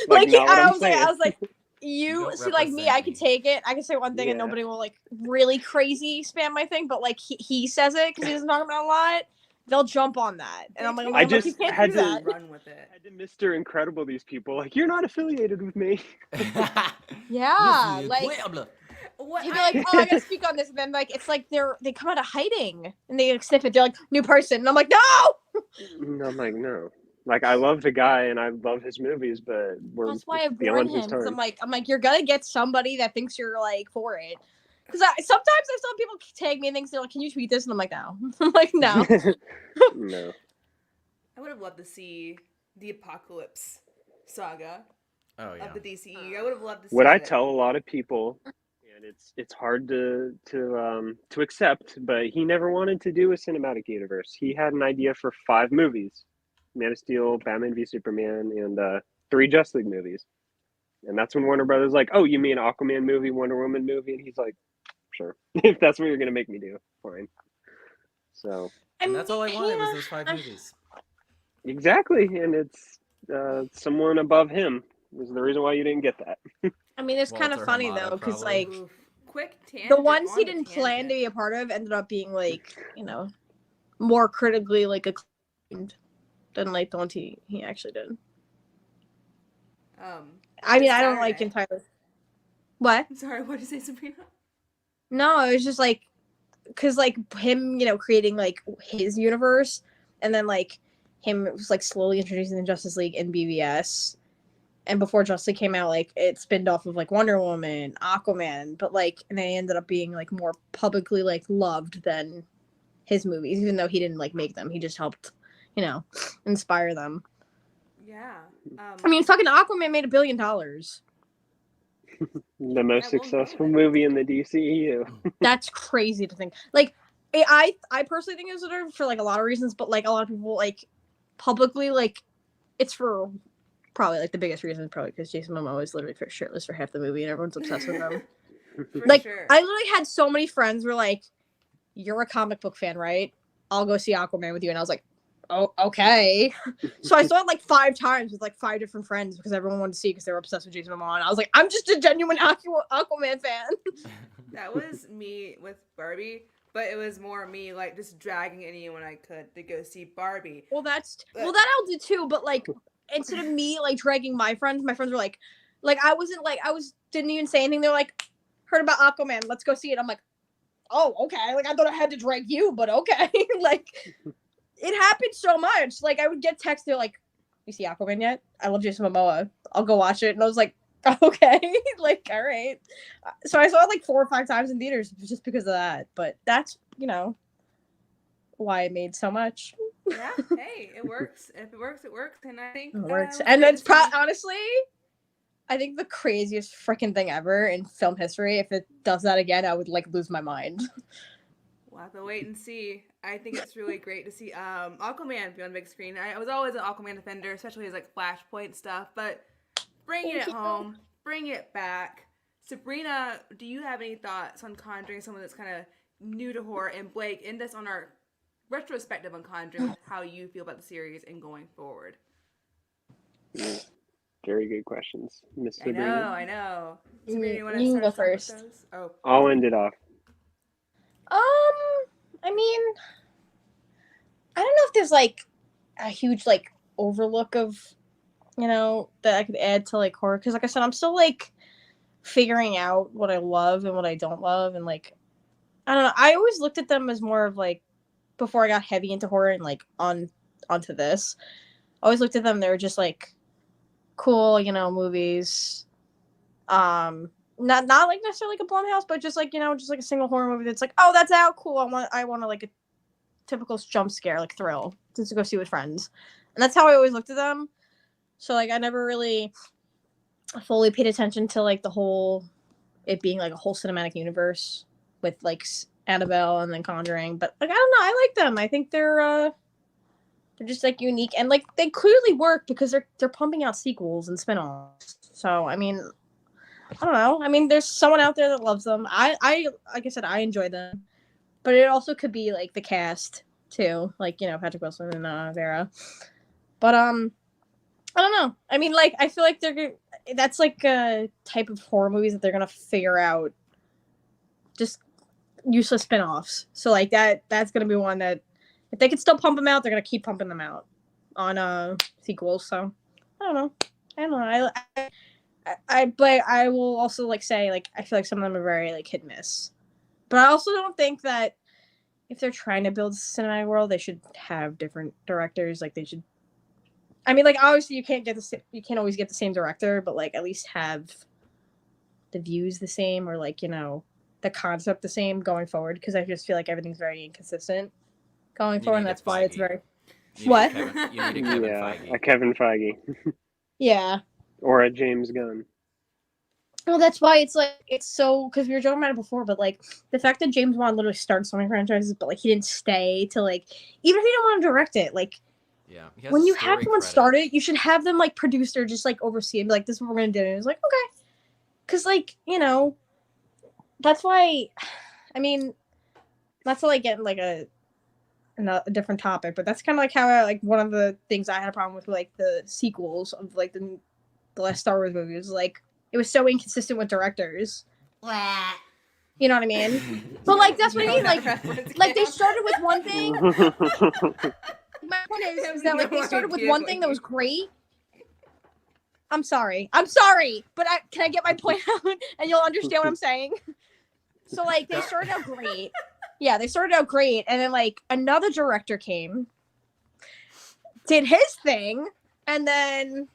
like not what I I'm was saying. like, You you don't see, like me, represent I could me. take it. I can say one thing and Yeah. nobody will like really crazy spam my thing, but like he says it because he doesn't talk about it a lot. They'll jump on that, and I'm like, I you just can't had do to- that. Run with it. I had to Mr. Incredible these people. Like, you're not affiliated with me. Yeah, Monsieur like Incredible. What he'd be like, oh, I gotta speak on this, and then like it's like they come out of hiding and they like, sniff it. They're like, new person, and I'm like, no. And I'm like, no. Like, I love the guy and I love his movies, but we're That's why I beyond warn his him. 'Cause time. I'm like, you're gonna get somebody that thinks you're like for it. Because sometimes if some people tag me and things, they're like, "Can you tweet this?" And I'm like, "No." I'm like, "No." No. I would have loved to see the Apocalypse saga Oh, yeah. of the DCU. I would have loved to see What I it. tell a lot of people, and it's hard to accept, but he never wanted to do a cinematic universe. He had an idea for 5 movies: Man of Steel, Batman v Superman, and 3 Justice League movies. And that's when Warner Brothers was like, "Oh, you mean Aquaman movie, Wonder Woman movie?" And he's like, "Sure, if that's what you're gonna make me do, fine." So And that's all I wanted was yeah, those 5 movies. exactly, and it's someone above him was the reason why you didn't get that. I mean, it's kind of Walter funny Hamada, though, because probably. like Oof. Quick tangent. the ones he on the didn't plan to tangent. be a part of ended up being like, more critically like acclaimed than like the ones he actually did. I mean, I don't like Saturday. entirely. What? I'm sorry, what did you say, Sabrina? No, it was just like, cause like him, creating like his universe, and then like him was like slowly introducing the Justice League in BVS, and before Justice League came out, like it spinned off of like Wonder Woman, Aquaman, but like, and they ended up being like more publicly like loved than his movies, even though he didn't like make them, he just helped, inspire them. Yeah. I mean, fucking Aquaman made $1 billion. The most Yeah, well, successful no. movie in the DCEU. That's crazy to think. Like, I personally think it was better for like a lot of reasons, but like a lot of people like publicly like it's for probably like the biggest reason is probably because Jason Momoa is literally shirtless for half the movie and everyone's obsessed with him. For Like, sure. I literally had so many friends who were like, "You're a comic book fan, right? I'll go see Aquaman with you," and I was like, "Oh, okay." So I saw it like 5 times with like 5 different friends because everyone wanted to see it because they were obsessed with Jason Momoa, and I was like, "I'm just a genuine Aquaman fan." That was me with Barbie, but it was more me like just dragging anyone I could to go see Barbie. Well, that I'll do too. But like, instead of me like dragging my friends were like I didn't even say anything. They're like, "Heard about Aquaman? Let's go see it." I'm like, oh, okay. Like, I thought I had to drag you, but okay. Like, it happened so much. Like, I would get texted, like, you see Aquaman yet? I love Jason Momoa. I'll go watch it. And I was like, okay. Like, all right. So I saw it like 4 or 5 times in theaters just because of that. But that's, why it made so much. Yeah, hey, it works. If it works, it works. And I think It works. let's And wait that's to see. honestly, I think the craziest freaking thing ever in film history. If it does that again, I would like lose my mind. We'll have to wait and see. I think it's really great to see Aquaman be on the big screen. I was always an Aquaman defender, especially his like Flashpoint stuff. But bringing it home, bring it back. Sabrina, do you have any thoughts on Conjuring? Someone that's kind of new to horror, and Blake, end us on our retrospective on Conjuring, how you feel about the series and going forward. Very good questions, Miss Sabrina. I know. Sabrina, you want You to can go start first. with those? Oh, I'll end it off. I mean, I don't know if there's like a huge like overlook of, that I could add to like horror. Because like I said, I'm still like figuring out what I love and what I don't love. And like, I don't know. I always looked at them as more of like, before I got heavy into horror and like onto this, I always looked at them. They were just like cool, movies. Not like necessarily like a Blumhouse, but just like, just like a single horror movie that's like, oh, that's out, cool. I want like a typical jump scare, like thrill, just to go see with friends. And that's how I always looked at them. So like I never really fully paid attention to like the whole, it being like a whole cinematic universe with like Annabelle and then Conjuring. But like, I don't know, I like them. I think they're just like unique, and like they clearly work because they're pumping out sequels and spin-offs. So I mean, I don't know. I mean, there's someone out there that loves them. I like I said, I enjoy them, but it also could be like the cast too, like Patrick Wilson and Vera. But I don't know. I mean, like I feel like that's like a type of horror movies that they're gonna figure out, just useless spin-offs. So like that's gonna be one that if they can still pump them out, they're gonna keep pumping them out on sequels. So I don't know. I will also like say like I feel like some of them are very like hit and miss, but I also don't think that if they're trying to build a cinematic world, they should have different directors. Like they should. I mean, like obviously you can't always get the same director, but like at least have the views the same, or like the concept the same going forward. Because I just feel like everything's very inconsistent going forward, and that's why it's very. What? You need a Kevin Feige. A Kevin Feige. Yeah. Or a James Gunn. Well, that's why it's so, because we were joking about it before, but like the fact that James Wan literally started so many franchises, but like he didn't stay to like, even if he didn't want to direct it, like when you have someone start it, you should have them like produce or just like oversee and be like, this is what we're gonna do. And it's like, okay, because like that's why, I mean, not to like get like a different topic, but that's kind of like how I, like one of the things I had a problem with like the sequels of like the last Star Wars movies, like it was so inconsistent with directors. You know what I mean? But like that's what I mean. Like they started with one thing. My point is that like they started with one thing that was great. I'm sorry, but can I get my point out and you'll understand what I'm saying? So like they started out great. Yeah, they started out great, and then like another director came, did his thing, and then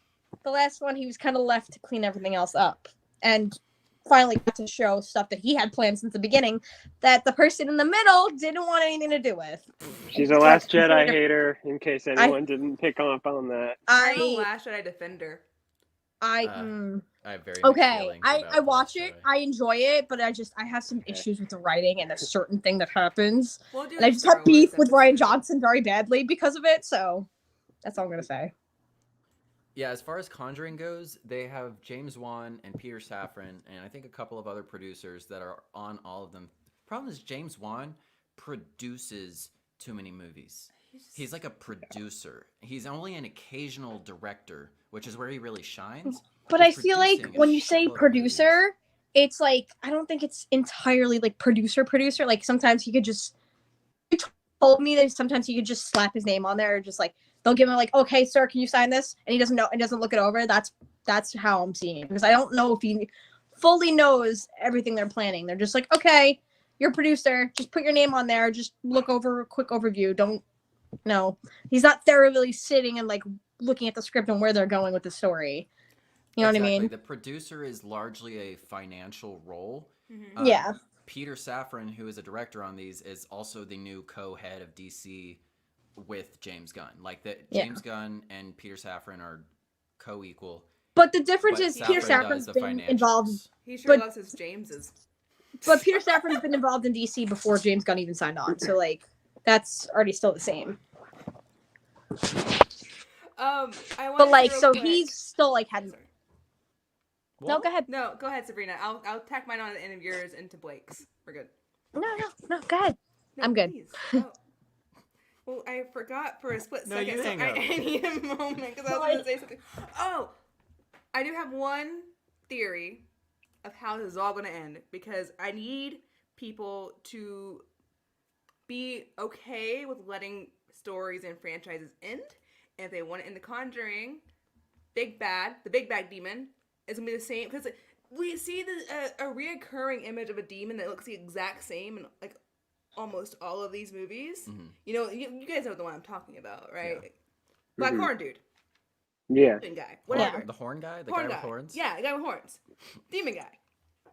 the last one he was kind of left to clean everything else up, and finally got to show stuff that he had planned since the beginning that the person in the middle didn't want anything to do with. She's a Last Jedi hater, in case anyone didn't pick up on that. I'm a Last Jedi defender. I have very okay. I watch it. I enjoy it, but I have some issues with the writing and a certain thing that happens. And I just have beef with Rian Johnson very badly because of it. So that's all I'm gonna say. Yeah, as far as Conjuring goes, they have James Wan and Peter Safran, and I think a couple of other producers that are on all of them. The problem is James Wan produces too many movies. He's like a producer. He's only an occasional director, which is where he really shines. But I feel like when you say producer, it's like, I don't think it's entirely like producer. Like sometimes he could just, he told me that sometimes he could just slap his name on there, or just like, they'll give him like, okay, sir, can you sign this? And he doesn't know, and doesn't look it over. That's how I'm seeing it, because I don't know if he fully knows everything they're planning. They're just like, okay, you're a producer. Just put your name on there. Just look over a quick overview. Don't no. He's not thoroughly sitting and like looking at the script and where they're going with the story. You know what I mean? The producer is largely a financial role. Mm-hmm. Yeah. Peter Safran, who is a director on these, is also the new co-head of DC with James Gunn. Like James Gunn and Peter Safran are co-equal. But the difference But is Peter Safran Safran's does the been financials. involved. He sure But- loves his Jameses. But Peter Safran's been involved in DC before James Gunn even signed on. So like that's already still the same. I want But like real so quick. he's still like had Sorry. No, What? go ahead. No, go ahead, Sabrina. I'll tack mine on at the end of yours into Blake's. We're good. No, go ahead. No, I'm good. please. Oh. Well, I forgot for a split No, second, you so hang I up. need a moment because I was going to say something. Oh, I do have one theory of how this is all going to end because I need people to be okay with letting stories and franchises end. And if they want to end The Conjuring, the big bad demon, is going to be the same because we see a reoccurring image of a demon that looks the exact same in like almost all of these movies. Mhm. You know, you guys know the one I'm talking about, right? Yeah. Black Mhm. horn dude, Yeah. demon guy, whatever. The horn guy? The Horn guy guy. with horns? Yeah, the guy with horns. Demon guy.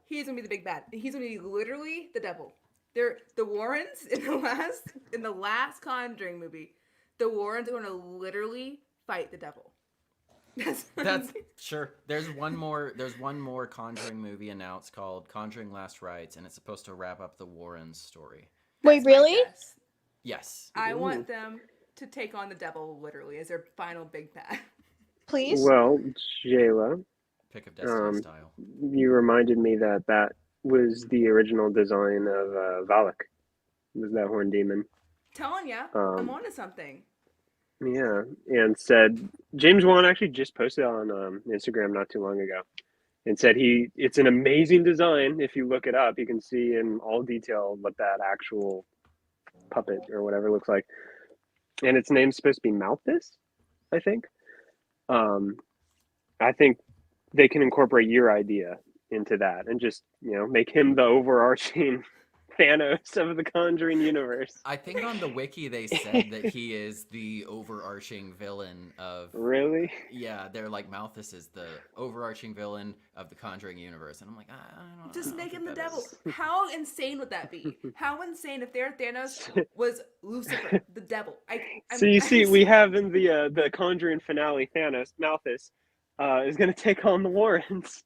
He's gonna be the big bad. He's gonna be literally the devil. They're the Warrens in the last Conjuring movie. The Warrens are gonna literally fight the devil. That's sure. There's one more Conjuring movie announced called Conjuring Last Rites, and it's supposed to wrap up the Warrens story. Wait, That's my really? guess. Yes. I Ooh. want them to take on the devil literally as their final big bad. Please? Well, Jayla, Pick of Destiny Um, style. you reminded me that was the original design of Valak. Was that horn demon? Telling ya, I'm Um, onto something. Yeah, and said James Wan actually just posted on Instagram not too long ago, and said it's an amazing design. If you look it up, you can see in all detail what that actual puppet or whatever looks like, and its name's supposed to be Malthus, I think. I think they can incorporate your idea into that and just make him the overarching Thanos of the Conjuring universe. I think on the wiki they said that he is the overarching villain of. Really? Yeah, they're like Malthus is the overarching villain of the Conjuring universe, and I'm like, I don't. Just I don't make think him the that devil. is- How insane would that be? How insane if their Thanos was Lucifer, the devil. So you see, we have in the Conjuring finale, Malthus, is going to take on the Warrens.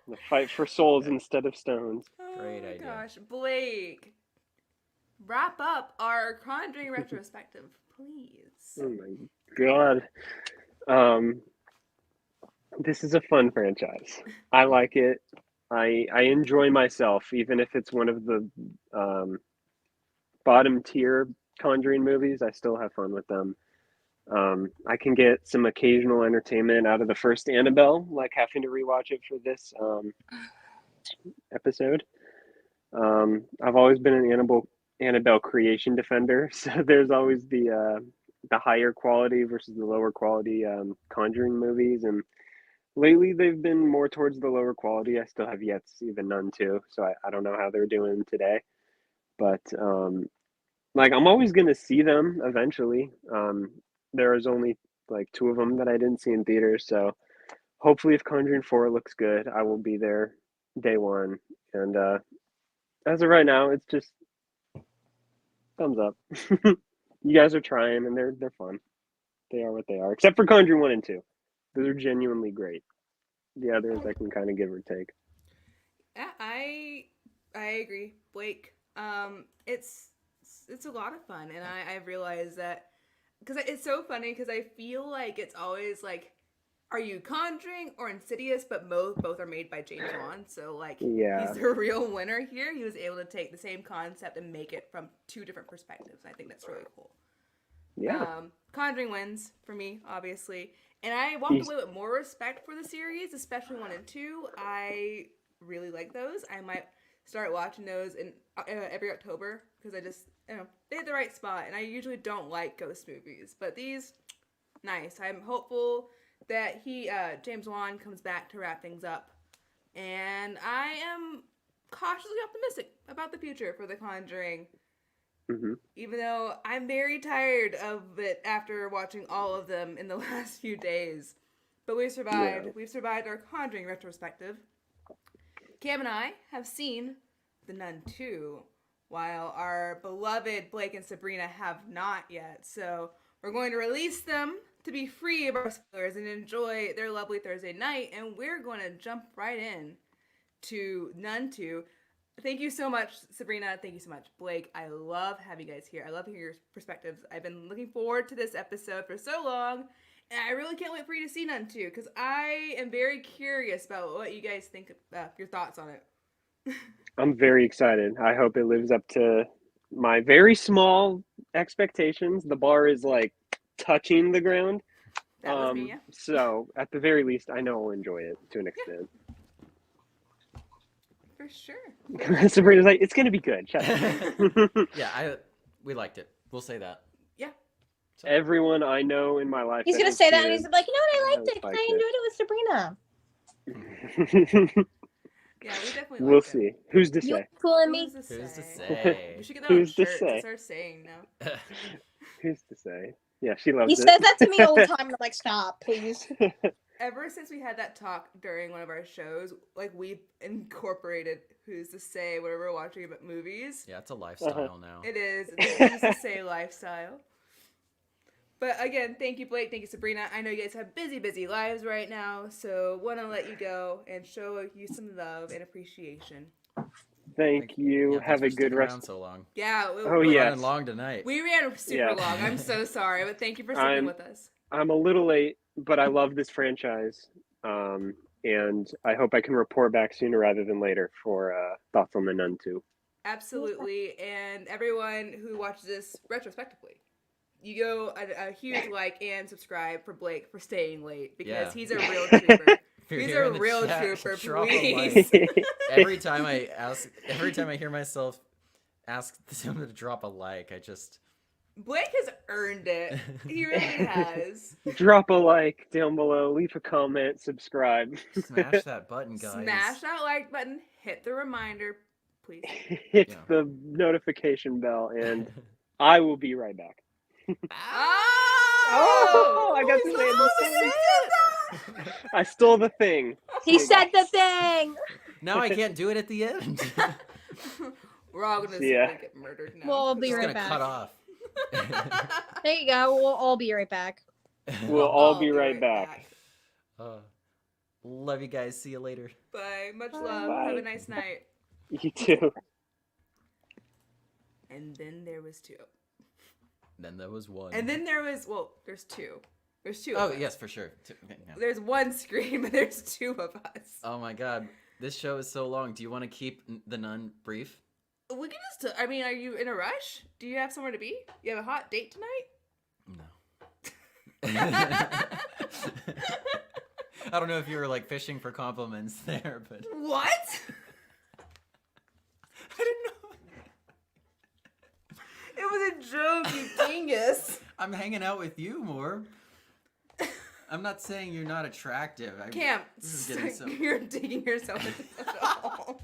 The fight for souls instead of stones. Oh Great my idea. gosh, Blake, wrap up our Conjuring retrospective, please. Oh my god. This is a fun franchise. I like it. I enjoy myself, even if it's one of the bottom tier Conjuring movies. I still have fun with them. I can get some occasional entertainment out of the first Annabelle, like having to rewatch it for this episode. I've always been an Annabelle creation defender, so there's always the higher quality versus the lower quality Conjuring movies, and lately they've been more towards the lower quality. I still have yet to see the Nun II, so I don't know how they're doing today, but like I'm always gonna see them eventually. There was only like 2 of them that I didn't see in theaters, so hopefully if Conjuring 4 looks good, I will be there day one. And as of right now, it's just thumbs up. You guys are trying, and they're fun. They are what they are, except for Conjuring 1 and 2. Those are genuinely great. The others I can kind of give or take. Yeah, I agree, Blake. It's a lot of fun, and I've realized that because it's so funny because I feel like it's always like, are you Conjuring or Insidious? But both are made by James Wan, so like Yeah. he's the real winner here. He was able to take the same concept and make it from 2 different perspectives. I think that's really cool. Yeah. Conjuring wins for me, obviously, and I walked away with more respect for the series, especially 1 and 2. I really like those. I might start watching those in every October because they hit the right spot, and I usually don't like ghost movies, but these, nice. I'm hopeful that James Wan comes back to wrap things up, and I am cautiously optimistic about the future for The Conjuring. Hmm. Even though I'm very tired of it after watching all of them in the last few days. But we survived. Yeah. We've survived our Conjuring retrospective. Cam and I have seen The Nun II, while our beloved Blake and Sabrina have not yet. So we're going to release them to be free of our spoilers and enjoy their lovely Thursday night. And we're going to jump right in to Nun II. Thank you so much, Sabrina. Thank you so much, Blake. I love having you guys here. I love hearing your perspectives. I've been looking forward to this episode for so long, and I really can't wait for you to see Nun II, because I am very curious about what you guys think, your thoughts on it. I'm very excited. I hope it lives up to my very small expectations. The bar is like touching the ground. That was me, yeah. So at the very least, I know I'll enjoy it to an extent. For sure. Sabrina's like, it's gonna be good. Shut up. Yeah, we liked it. We'll say that. Yeah. So, Everyone I know in my life. He's gonna say that, and he's gonna be like, you know what? I liked it because I enjoyed it with Sabrina. Yeah, we definitely We'll liked see. it. Who's to You say? fooling me? Who's to Who's to say? say? We should get that on Who's to shirts. say? It's our saying now. Who's to say? Yeah, she loves He it. says that to me all the time, and I'm like, stop, please. Ever since we had that talk during one of our shows, like, we've incorporated Who's to Say whenever we're watching about movies. Yeah, it's a lifestyle now. It is. It's a Who's to Say lifestyle. But again, thank you, Blake. Thank you, Sabrina. I know you guys have busy, busy lives right now, so want to let you go and show you some love and appreciation. Thank you. Yeah, Have thanks a for good sticking rest. around so long. Yeah. Oh, we, yes. Running long tonight. We ran super Yeah. long. I'm so sorry, but thank you for sticking with us. I'm a little late, but I love this franchise. And I hope I can report back sooner rather than later for thoughts on the Nun II. Absolutely. And everyone who watches this retrospectively, you go a huge like and subscribe for Blake for staying late, because he's a real trooper. You're He's here a in the real chat, trooper, drop a please. like. Every time I hear myself ask someone to drop a like, I just Blake has earned it. He really has. Drop a like down below, leave a comment, subscribe. smash that button, guys. Smash that like button, hit the reminder, please. Hit Yeah. the notification bell, and I will be right back. Oh! I got to say it. I stole the thing. He said the thing. Now I can't do it at the end. We're all gonna Yeah. get murdered now. We'll be It's right gonna back. cut off. There you go. We'll all be right back. We'll all be right back. Love you guys. See you later. Bye. Much love. Bye. Have a nice night. You too. And then there was two. Then there was one. And then there was, well, there's two. There's two. Oh of us. yes, for sure. Yeah. There's one screen, but there's two of us. Oh my god, this show is so long. Do you want to keep the Nun brief? We can just, I mean, are you in a rush? Do you have somewhere to be? You have a hot date tonight? No. I don't know if you were like fishing for compliments there, but What? I didn't know. It was a joke, you dingus. I'm hanging out with you more. I'm not saying you're not attractive. Cam, This is getting so. you're digging yourself into the hole.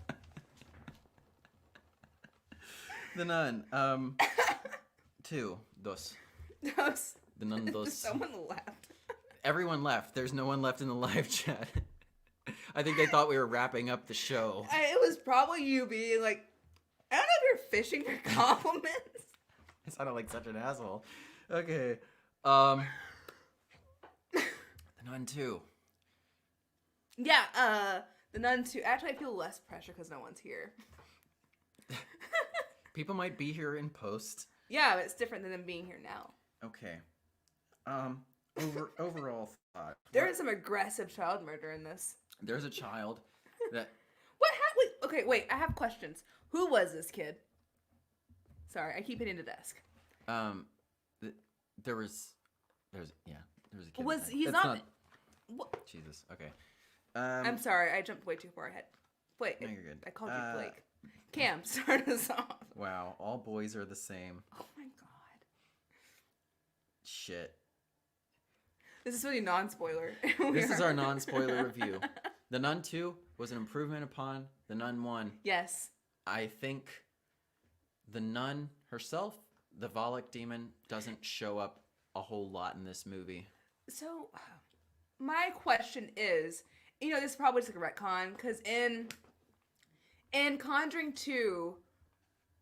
The Nun. Two. Dos. The Nun dos. Someone left. Everyone left. There's no one left in the live chat. I think they thought we were wrapping up the show. It was probably you being like, I don't know if you're fishing for compliments. I sounded like such an asshole. Okay. The Nun 2. Yeah, the Nun 2. Actually, I feel less pressure because no one's here. People might be here in post. Yeah, but it's different than them being here now. Okay. Overall thought. There is some aggressive child murder in this. There's a child that What happened? Okay, wait. I have questions. Who was this kid? Sorry, I keep hitting the desk. there was a kid. Was in it. he's It's not? What? Jesus. Okay. I'm sorry. I jumped way too far ahead. Wait. No, you're good. I called you Blake. Cam, start us off. Wow, all boys are the same. Oh my god. Shit. This is really non-spoiler. This is our non-spoiler review. The Nun 2 was an improvement upon the Nun 1. Yes. I think the nun herself, the Valak demon, doesn't show up a whole lot in this movie. So, my question is, this is probably just like a retcon, because in Conjuring 2,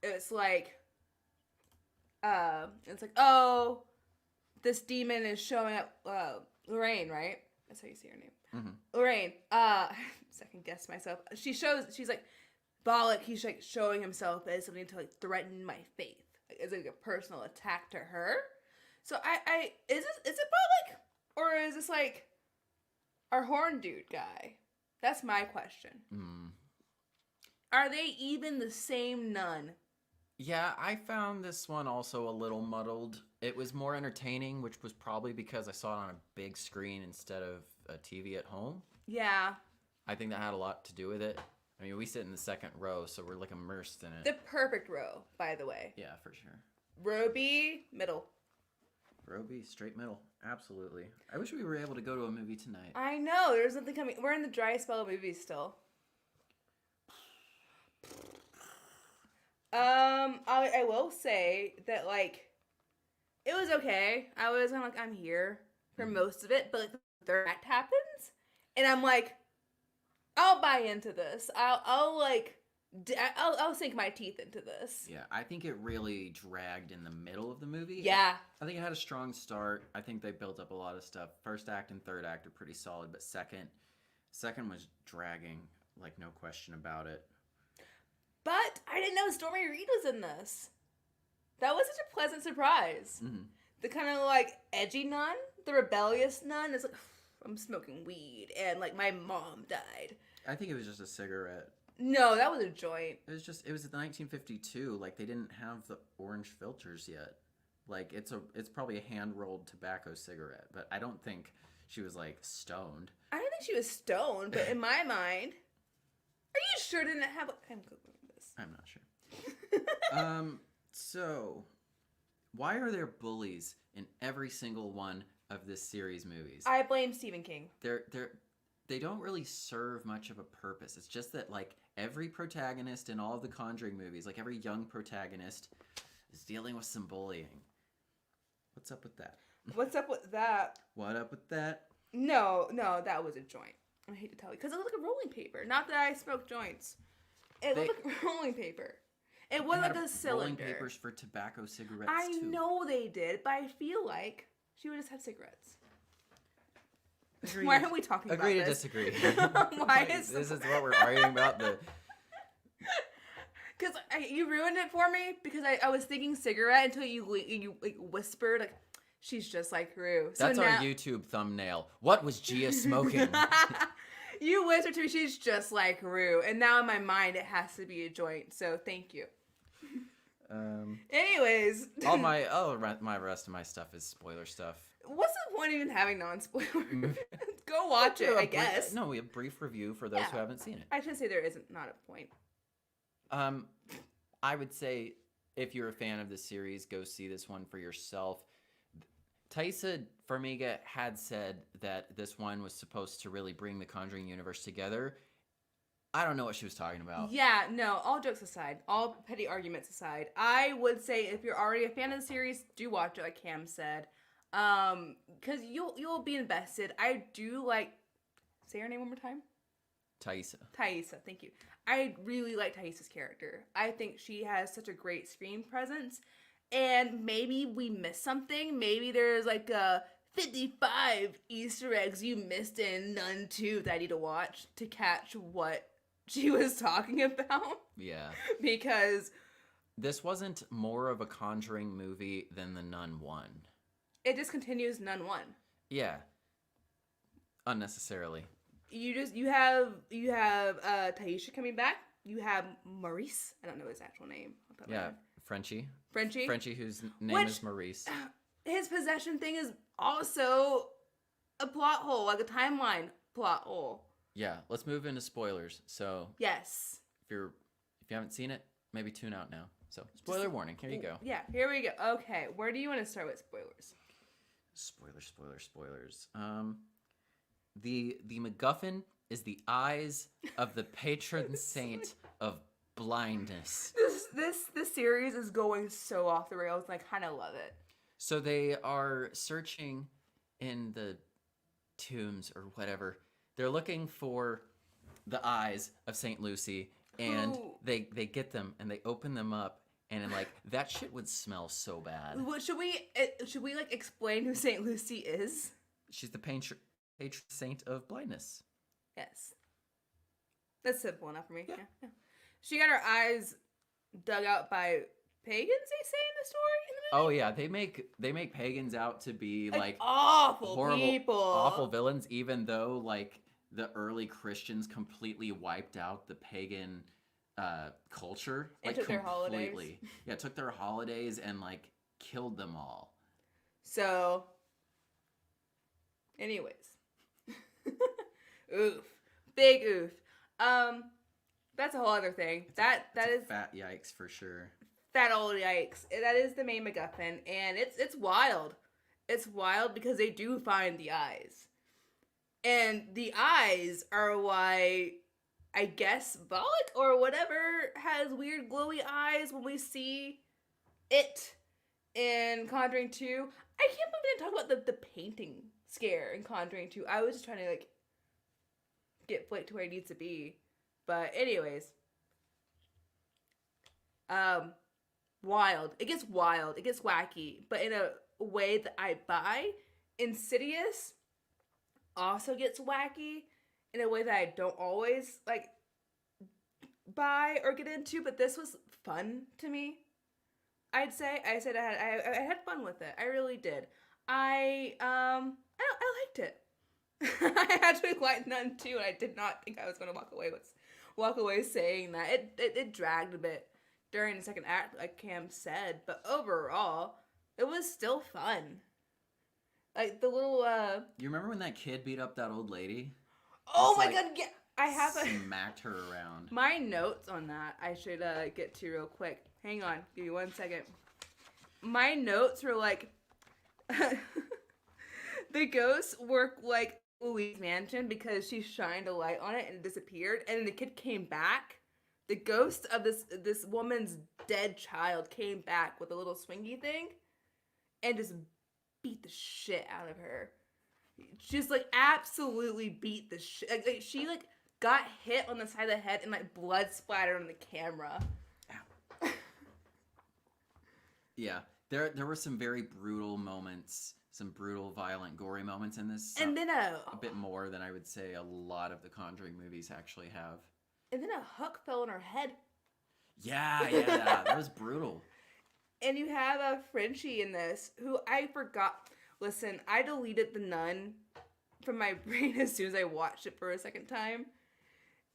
it's like, oh, this demon is showing up, Lorraine, right? That's how you say her name. Mm-hmm. Lorraine, second guess myself. She's like, Valak, he's like showing himself as something to like threaten my faith. Like, it's like a personal attack to her. So is it Valak? Or is this like our horn dude guy? That's my question. Are they even the same nun? Yeah, I found this one also a little muddled. It was more entertaining, which was probably because I saw it on a big screen instead of a TV at home. Yeah. I think that had a lot to do with it. I mean, we sit in the second row, so we're like immersed in it. The perfect row, by the way. Yeah, for sure. Row B, middle. Row B, straight middle. Absolutely. I wish we were able to go to a movie tonight. I know, there's nothing coming. We're in the dry spell of movies still. I will say that, like, it was okay. I was kind of like, I'm here for most of it, but like, the third act happens, and I'm like, I'll buy into this. I'll sink my teeth into this. Yeah, I think it really dragged in the middle of the movie. Yeah. I think it had a strong start. I think they built up a lot of stuff. First act and third act are pretty solid, but second was dragging, like no question about it. But I didn't know Stormy Reed was in this. That was such a pleasant surprise. Mm-hmm. The kind of like edgy nun, the rebellious nun is like, I'm smoking weed and like my mom died. I think it was just a cigarette. No, that was a joint. It was 1952. Like they didn't have the orange filters yet. Like it's probably a hand rolled tobacco cigarette, but I don't think she was like stoned. I don't think she was stoned, but in my mind, are you sure didn't have? I'm googling this. I'm not sure. So why are there bullies in every single one of this series movies? I blame Stephen King. They don't really serve much of a purpose. It's just that like every protagonist in all of the Conjuring movies, like every young protagonist, is dealing with some bullying. What's up with that? What's up with that? What up with that? No, that was a joint. I hate to tell you, because it looked like a rolling paper. Not that I smoke joints. It looked like rolling paper. It was like a cylinder. Rolling papers for tobacco cigarettes I too. know they did, but I feel like she would just have cigarettes. Agree Why are we talking Agree about to this? disagree. Why is this is what we're arguing about? Because you ruined it for me because I was thinking cigarette until you like whispered like she's just like Rue. So That's now, our YouTube thumbnail. What was Gia smoking? You whispered to me she's just like Rue, and now in my mind it has to be a joint. So thank you. Anyways, all my rest of my stuff is spoiler stuff. What's the point of even having non-spoilers? Go watch it, I guess. No, we have brief review for those who haven't seen it. I should say there isn't not a point. I would say if you're a fan of the series, go see this one for yourself. Thaisa Farmiga had said that this one was supposed to really bring the Conjuring universe together. I don't know what she was talking about. Yeah, no, all jokes aside, all petty arguments aside, I would say if you're already a fan of the series, do watch it like Cam said. Because you'll be invested. I do like, say her name one more time? Thaisa, thank you. I really like Thaisa's character. I think she has such a great screen presence. And maybe we missed something. Maybe there's like a 55 Easter eggs you missed in Nun 2 that I need to watch to catch what she was talking about. Yeah. Because this wasn't more of a Conjuring movie than the Nun 1. It just continues Nun 1. Yeah. Unnecessarily. You have Taisha coming back. You have Maurice. I don't know his actual name. Yeah, Frenchie, whose name is Maurice. His possession thing is also a plot hole, like a timeline plot hole. Yeah, let's move into spoilers. So yes, if you haven't seen it, maybe tune out now. So spoiler warning. Here you go. Yeah, here we go. Okay, where do you want to start with spoilers? Spoilers. The MacGuffin is the eyes of the patron saint of blindness. This series is going so off the rails, and I kind of love it. So they are searching in the tombs or whatever. They're looking for the eyes of Saint Lucy, and they get them and they open them up, and like that shit would smell so bad. What should we like explain who Saint Lucy is? She's the patron saint of blindness. Yes, that's simple enough for me. Yeah. She got her eyes dug out by pagans. They say in the story. In the movie? Oh yeah, they make pagans out to be like awful horrible, people, awful villains. Even though like the early Christians completely wiped out the pagan culture, and like took their completely. holidays. Yeah, took their holidays and like killed them all. So, anyways, oof, big oof. That's a whole other thing. That is fat yikes for sure. That old yikes. That is the main MacGuffin, and it's wild. It's wild because they do find the eyes, and the eyes are why I guess Bollock or whatever has weird glowy eyes when we see it in Conjuring 2. I can't believe we didn't talk about the painting scare in Conjuring 2. I was just trying to like get Blake to where he needs to be. But anyways, wild. It gets wild. It gets wacky, but in a way that I buy. Insidious also gets wacky in a way that I don't always like buy or get into. But this was fun to me. I'd say I had fun with it. I really did. I liked it. I actually liked Nun II, and I did not think I was gonna walk away saying that. It dragged a bit during the second act, like Cam said, but overall, it was still fun. Like the little You remember when that kid beat up that old lady? Oh Just, my like, god, yeah. I have smacked her around. My notes on that I should get to real quick. Hang on, give me 1 second. My notes were like the ghosts work like Louise Mansion because she shined a light on it and it disappeared, and then the kid came back. The ghost of this woman's dead child came back with a little swingy thing and just beat the shit out of her. Just like absolutely beat the shit. Like, she like got hit on the side of the head and like blood splattered on the camera. Ow. Yeah, there were some very brutal moments, some brutal, violent, gory moments in this. And then a bit more than I would say a lot of the Conjuring movies actually have. And then a hook fell on her head. Yeah, that was brutal. And you have a Frenchie in this who I forgot. Listen, I deleted The Nun from my brain as soon as I watched it for a second time.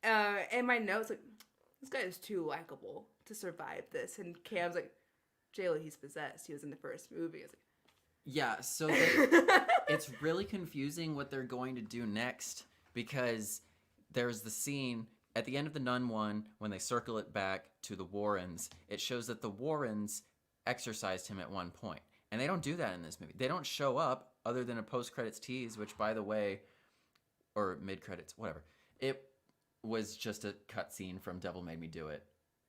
And my notes like, this guy is too likable to survive this. And Cam's like, Jayla, he's possessed. He was in the first movie. I was like, yeah, so it's really confusing what they're going to do next, because there's the scene at the end of the Nun one when they circle it back to the Warrens. It shows that the Warrens exorcised him at one point, and they don't do that in this movie. They don't show up other than a post-credits tease, which, by the way, or mid-credits, whatever. It was just a cutscene from Devil Made Me Do It.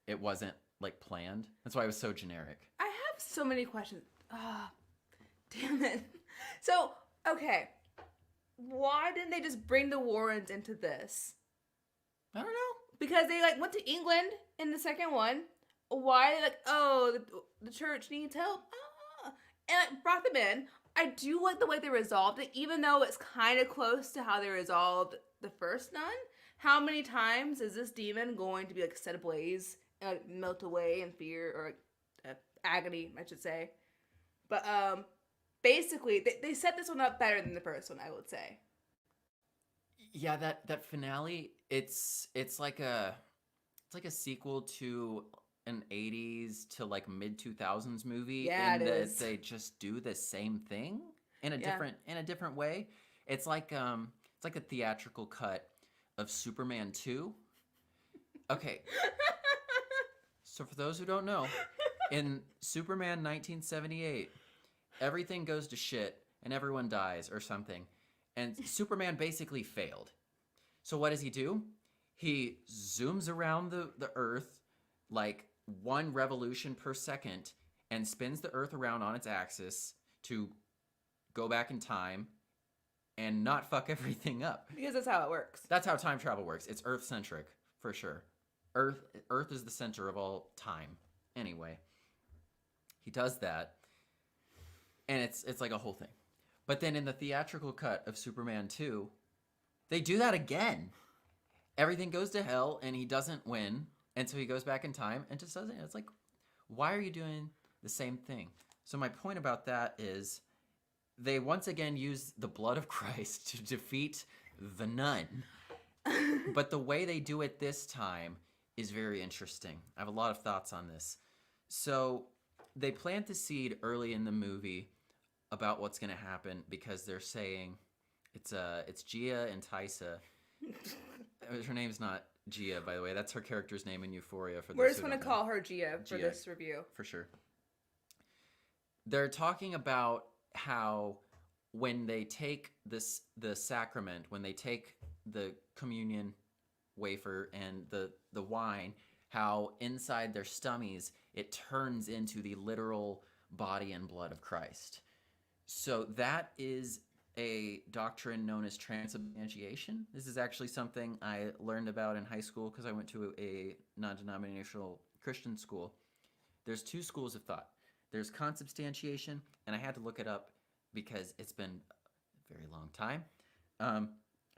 It wasn't like planned. That's why it was so generic. I have so many questions. Damn it. So, okay. Why didn't they just bring the Warrens into this? I don't know. Because they like went to England in the second one. Why they like, oh, the church needs help. And like brought them in. I do like the way they resolved it, even though it's kind of close to how they resolved the first Nun. How many times is this demon going to be like set ablaze and like melt away in fear or agony, I should say. But basically, they set this one up better than the first one, I would say. Yeah, that finale, it's like a sequel to an 80s to like mid 2000s movie. Yeah, in it that is. They just do the same thing in a different way. It's like a theatrical cut of Superman 2. Okay. So for those who don't know, in Superman 1978, everything goes to shit and everyone dies or something. And Superman basically failed. So what does he do? He zooms around the Earth like 1 revolution per second and spins the Earth around on its axis to go back in time and not fuck everything up. Because that's how it works. That's how time travel works. It's Earth-centric, for sure. Earth is the center of all time. Anyway, he does that, and it's like a whole thing. But then in the theatrical cut of Superman 2, they do that again. Everything goes to hell, and he doesn't win, and so he goes back in time and just does it. It's like, why are you doing the same thing? So my point about that is they once again use the blood of Christ to defeat the nun. But the way they do it this time is very interesting. I have a lot of thoughts on this. So they plant the seed early in the movie about what's going to happen because they're saying it's Gia and Tysa. Her name's not Gia, by the way. That's her character's name in Euphoria. We're just going to call her Gia for this review. For sure. They're talking about how when they take the sacrament, when they take the communion wafer and the wine, how inside their stomachs it turns into the literal body and blood of Christ. So that is a doctrine known as transubstantiation. This is actually something I learned about in high school because I went to a non-denominational Christian school. There's 2 schools of thought. There's consubstantiation, and I had to look it up because it's been a very long time. I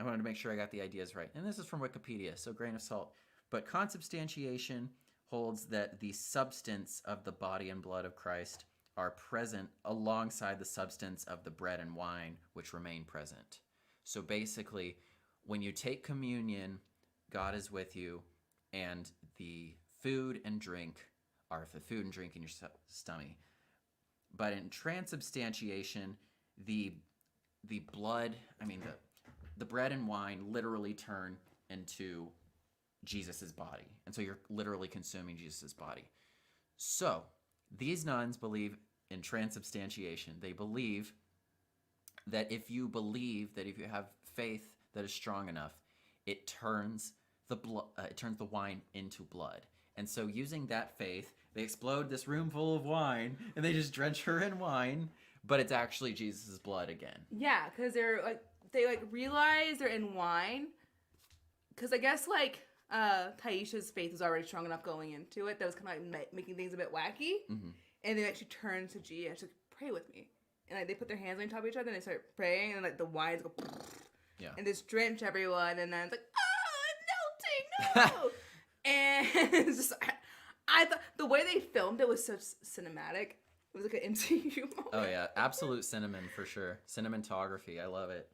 wanted to make sure I got the ideas right. And this is from Wikipedia, so grain of salt. But consubstantiation holds that the substance of the body and blood of Christ are present alongside the substance of the bread and wine, which remain present. So basically, when you take communion, God is with you, and the food and drink are the food and drink in your stomach. But in transubstantiation, the blood, the bread and wine literally turn into Jesus's body. And so you're literally consuming Jesus's body. So these nuns believe in transubstantiation. They believe that if you have faith that is strong enough, it turns the wine into blood. And so using that faith, they explode this room full of wine and they just drench her in wine, but it's actually Jesus's blood again. Yeah, because they realize they're in wine. Because I guess Taisha's faith was already strong enough going into it. That was kind of making things a bit wacky. Mm-hmm. And they actually turn to Gia. She's like, pray with me. And they put their hands on top of each other and they start praying. And the wines go, yeah, and just drench everyone. And then it's like, oh, I'm melting, no. And it's just, I thought the way they filmed it was so cinematic. It was like an MCU moment. Oh yeah, absolute cinnamon for sure. Cinematography, I love it.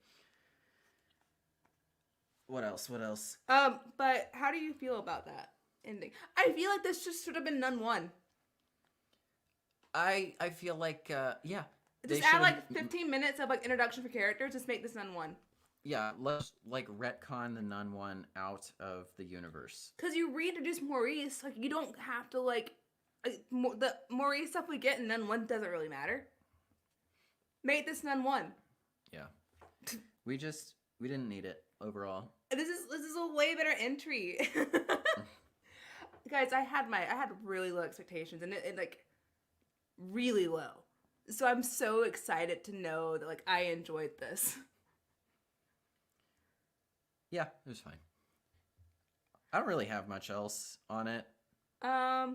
What else? But how do you feel about that ending? I feel like this just should have been Nun 1. I feel like, yeah. Just add 15 minutes of introduction for characters. Just make this Nun 1. Yeah, let's retcon the Nun 1 out of the universe. Because you reintroduce Maurice, you don't have to the Maurice stuff we get in Nun 1 doesn't really matter. Make this Nun 1. Yeah. We didn't need it overall. This is a way better entry. Guys, I had really low expectations and it really low. So I'm so excited to know that I enjoyed this. Yeah, it was fine. I don't really have much else on it. I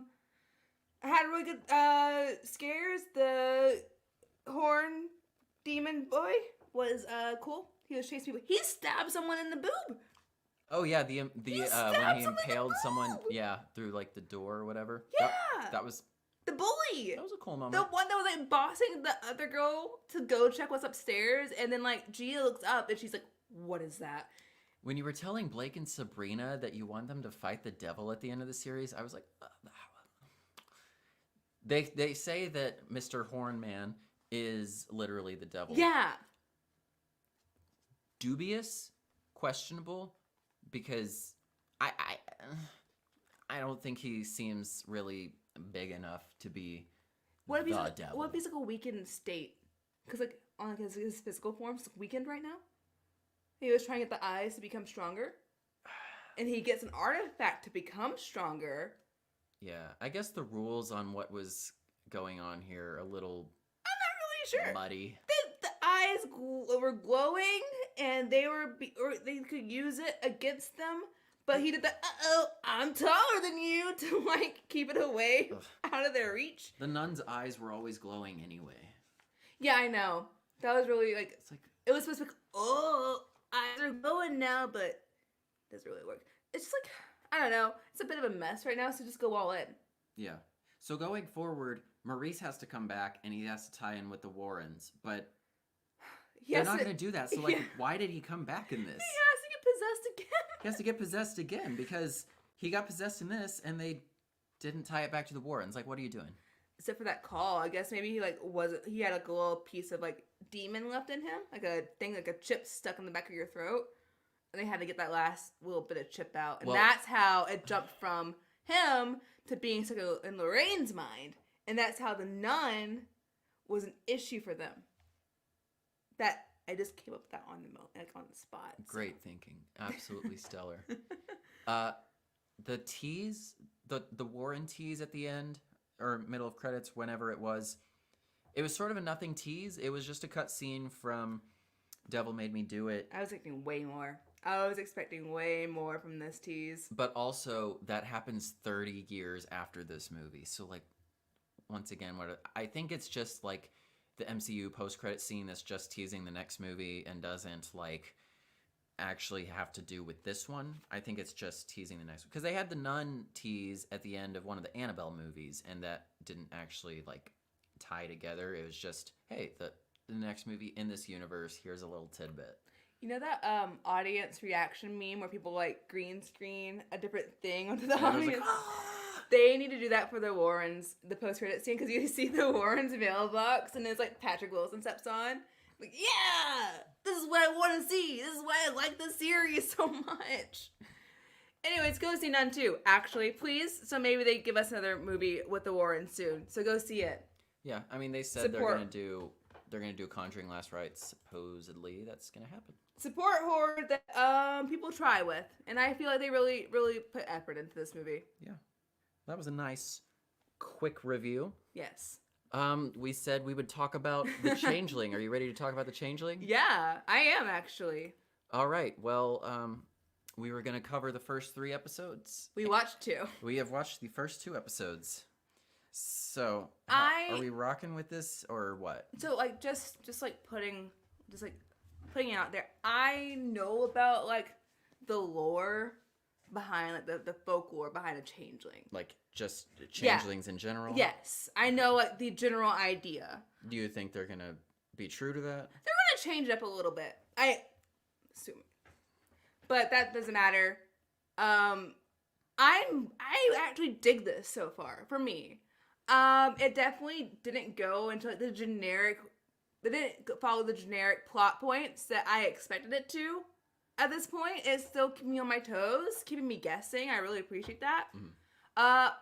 had really good scares. The horn demon boy was cool. He was chasing people. He stabbed someone in the boob. Oh yeah, when he impaled someone, through the door or whatever. Yeah, that was the bully. That was a cool moment. The one that was bossing the other girl to go check what's upstairs, and then Gia looks up and she's like, "What is that?" When you were telling Blake and Sabrina that you want them to fight the devil at the end of the series, I was like, they say that Mr. Hornman is literally the devil. Yeah. Dubious, questionable, because I don't think he seems really big enough to be the devil. What if he's a weakened state? Because on his physical form is weakened right now. He was trying to get the eyes to become stronger. and he gets an artifact to become stronger. Yeah, I guess the rules on what was going on here are a little Really sure. muddy. The eyes were glowing, and or they could use it against them. But he did the I'm taller than you to like keep it away out of their reach. The nun's eyes were always glowing anyway. Yeah, I know. That was really like It's like it was supposed to be eyes are glowing now, but it doesn't really work. It's just like I don't know. It's a bit of a mess right now, so just go all in. yeah. So going forward, Maurice has to come back and he has to tie in with the Warrens, but they're not going to do that. So like, why did he come back in this? He has to get possessed again. He has to get possessed again because he got possessed in this and they didn't tie it back to the Warrens. Like, what are you doing? Except for that call, I guess maybe he had like a little piece of like demon left in him, like a thing, like a chip stuck in the back of your throat, and they had to get that last little bit of chip out, and that's how it jumped from him to being stuck in Lorraine's mind, and that's how the nun was an issue for them. That I just came up with that on the spot. So. Great thinking, absolutely stellar. The tease, the Warren tease at the end or middle of credits, whenever it was sort of a nothing tease. It was just a cut scene from Devil Made Me Do It. I was expecting way more. I was expecting way more from this tease. But also, that happens 30 years after this movie. So, like, once again, I think it's just, like, the MCU post-credit scene that's just teasing the next movie and doesn't, like, actually have to do with this one. I think it's just teasing the next one. Because they had the Nun tease at the end of one of the Annabelle movies, and that didn't actually, like, tie together. It was just, hey, the next movie in this universe, here's a little tidbit. You know that audience reaction meme where people like green screen a different thing onto the audience? Like, they need to do that for the Warrens, the post-credit scene, because you see the Warrens mailbox and it's like Patrick Wilson steps on. Like, yeah, this is what I want to see. This is why I like this series so much. Anyways, go see Nun 2, actually, please. So maybe they give us another movie with the Warrens soon. So go see it. Yeah, I mean, they said they're gonna do Conjuring Last Rites. Supposedly, that's gonna happen. Support horror that people try with, and I feel like they really, really put effort into this movie. Yeah, that was a nice, quick review. Yes. We said we would talk about the Changeling. Are you ready to talk about the Changeling? Yeah, I am actually. All right. Well, we were gonna cover the first 3 episodes. We watched 2. We have watched the first 2 episodes. So, are we rocking with this or what? So like just putting it out there. I know about like the lore behind like the folklore behind a changeling. Like just changelings in general? Yes. I know like the general idea. Do you think they're gonna be true to that? They're gonna change it up a little bit. I assume. But that doesn't matter. I actually dig this so far for me. It definitely didn't go into like the generic. They didn't follow the generic plot points that I expected it to. At this point, it's still keeping me on my toes, keeping me guessing. I really appreciate that. Mm-hmm. A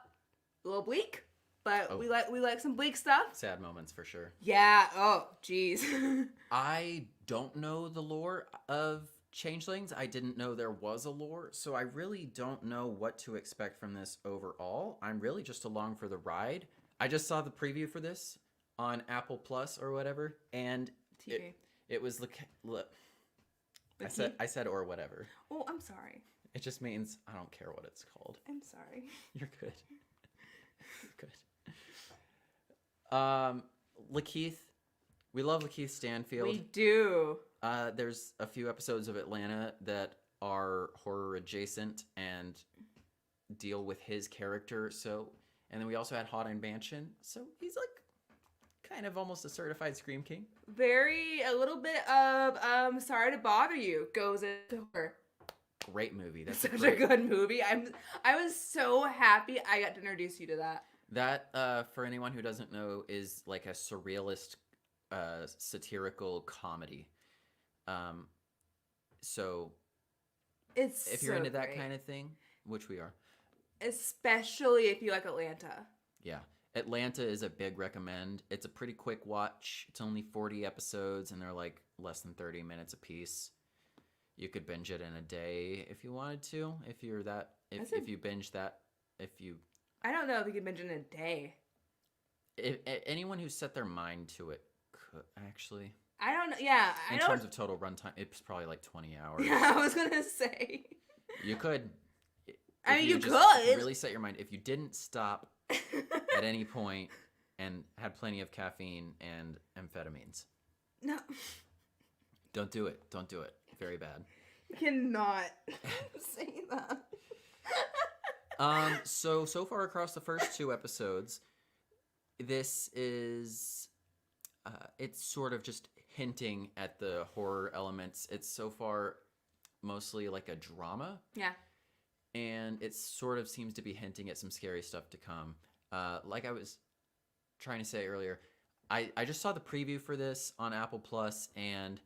little bleak, but we like some bleak stuff. Sad moments for sure. Yeah. Oh, jeez. I don't know the lore of Changelings. I didn't know there was a lore, so I really don't know what to expect from this overall. I'm really just along for the ride. I just saw the preview for this on Apple Plus or whatever, and it was I said or whatever. Oh, I'm sorry. It just means I don't care what it's called. I'm sorry. You're good. You're good. LaKeith, we love LaKeith Stanfield. We do. There's a few episodes of Atlanta that are horror adjacent and deal with his character. So, and then we also had Hot and Mansion. So he's like kind of almost a certified Scream King. A little bit of Sorry to Bother You goes into her. Great movie. That's such a good movie. I was so happy I got to introduce you to that. That, for anyone who doesn't know, is like a surrealist, satirical comedy. So if you're into that kind of thing, which we are, especially if you like Atlanta. Yeah, Atlanta is a big recommend. It's a pretty quick watch. It's only 40 episodes, and they're like less than 30 minutes a piece. You could binge it in a day if you wanted to. If you're that, if you binge that, I don't know if you can binge in a day. Anyone who set their mind to it could actually. I don't know. Yeah, In terms of total runtime, it's probably like 20 hours. Yeah, I was gonna say. You could. I mean, you just could really set your mind. If you didn't stop at any point and had plenty of caffeine and amphetamines. No. Don't do it. Don't do it. Very bad. You cannot say that. So far across the first 2 episodes, this is it's sort of just hinting at the horror elements. It's so far mostly like a drama. Yeah. And it sort of seems to be hinting at some scary stuff to come. Like I was trying to say earlier, I just saw the preview for this on Apple Plus, and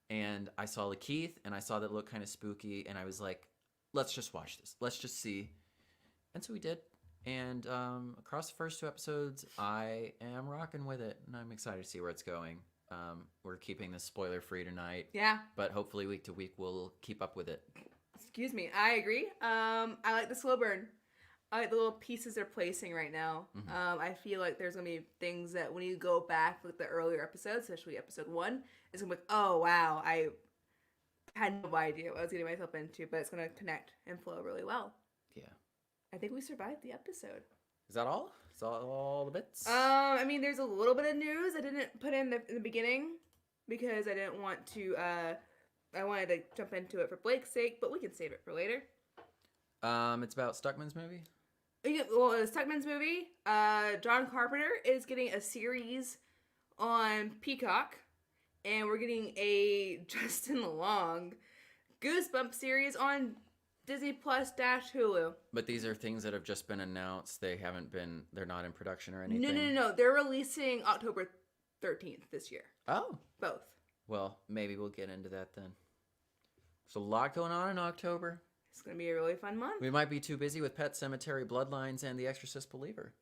and I saw LaKeith, and I saw that it looked kind of spooky, and I was like, let's just watch this. Let's just see. And so we did. And across the first 2 episodes, I am rocking with it, and I'm excited to see where it's going. We're keeping this spoiler-free tonight. Yeah. But hopefully week to week we'll keep up with it. Excuse me. I agree. I like the slow burn. I like the little pieces they're placing right now. Mm-hmm. I feel like there's going to be things that when you go back with the earlier episodes, especially episode 1, it's going to be like, oh, wow, I had no idea what I was getting myself into, but it's going to connect and flow really well. Yeah. I think we survived the episode. Is that all? Is that all the bits? I mean, there's a little bit of news I didn't put in the beginning because I didn't want to, I wanted to jump into it for Blake's sake, but we can save it for later. It's about Stuckman's movie? Well, the Stuckman's movie, John Carpenter is getting a series on Peacock, and we're getting a Justin Long Goosebumps series on Disney Plus - Hulu. But these are things that have just been announced. They're not in production or anything. No. They're releasing October 13th this year. Oh. Both. Well, maybe we'll get into that then. There's a lot going on in October. It's going to be a really fun month. We might be too busy with Pet Sematary Bloodlines and The Exorcist Believer.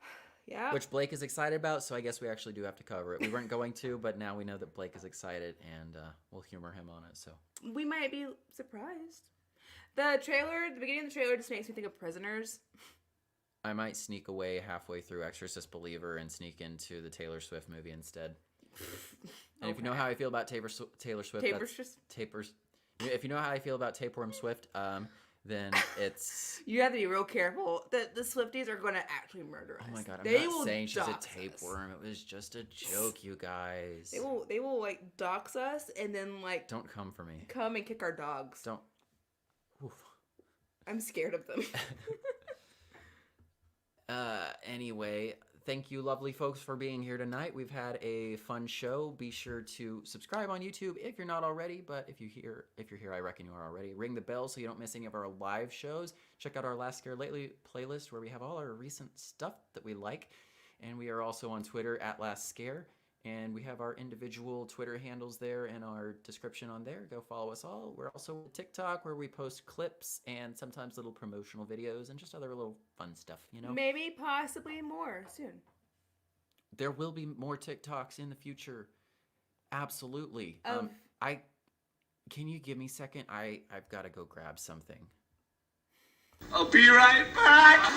Yeah. Which Blake is excited about, so I guess we actually do have to cover it. We weren't going to, but now we know that Blake is excited, and we'll humor him on it. So we might be surprised. The beginning of the trailer just makes me think of Prisoners. I might sneak away halfway through Exorcist Believer and sneak into the Taylor Swift movie instead. And if you know how I feel about Taylor Swift, if you know how I feel about Tapeworm Swift, then it's... You have to be real careful. The Swifties are going to actually murder us. Oh my god, I'm they not saying she's a dox tapeworm. It was just a joke, you guys. They will like dox us and then like... Don't come for me. Come and kick our dogs. Don't... Oof. I'm scared of them. Anyway, thank you, lovely folks, for being here tonight. We've had a fun show. Be sure to subscribe on YouTube if you're not already, but if you're here, I reckon you are already. Ring the bell so you don't miss any of our live shows. Check out our Last Scare Lately playlist where we have all our recent stuff that we like. And we are also on Twitter at Last Scare. And we have our individual Twitter handles there and our description on there. Go follow us all. We're also on TikTok where we post clips and sometimes little promotional videos and just other little fun stuff, you know? Maybe, possibly more soon. There will be more TikToks in the future. Absolutely. Can you give me a second? I've got to go grab something. I'll be right back.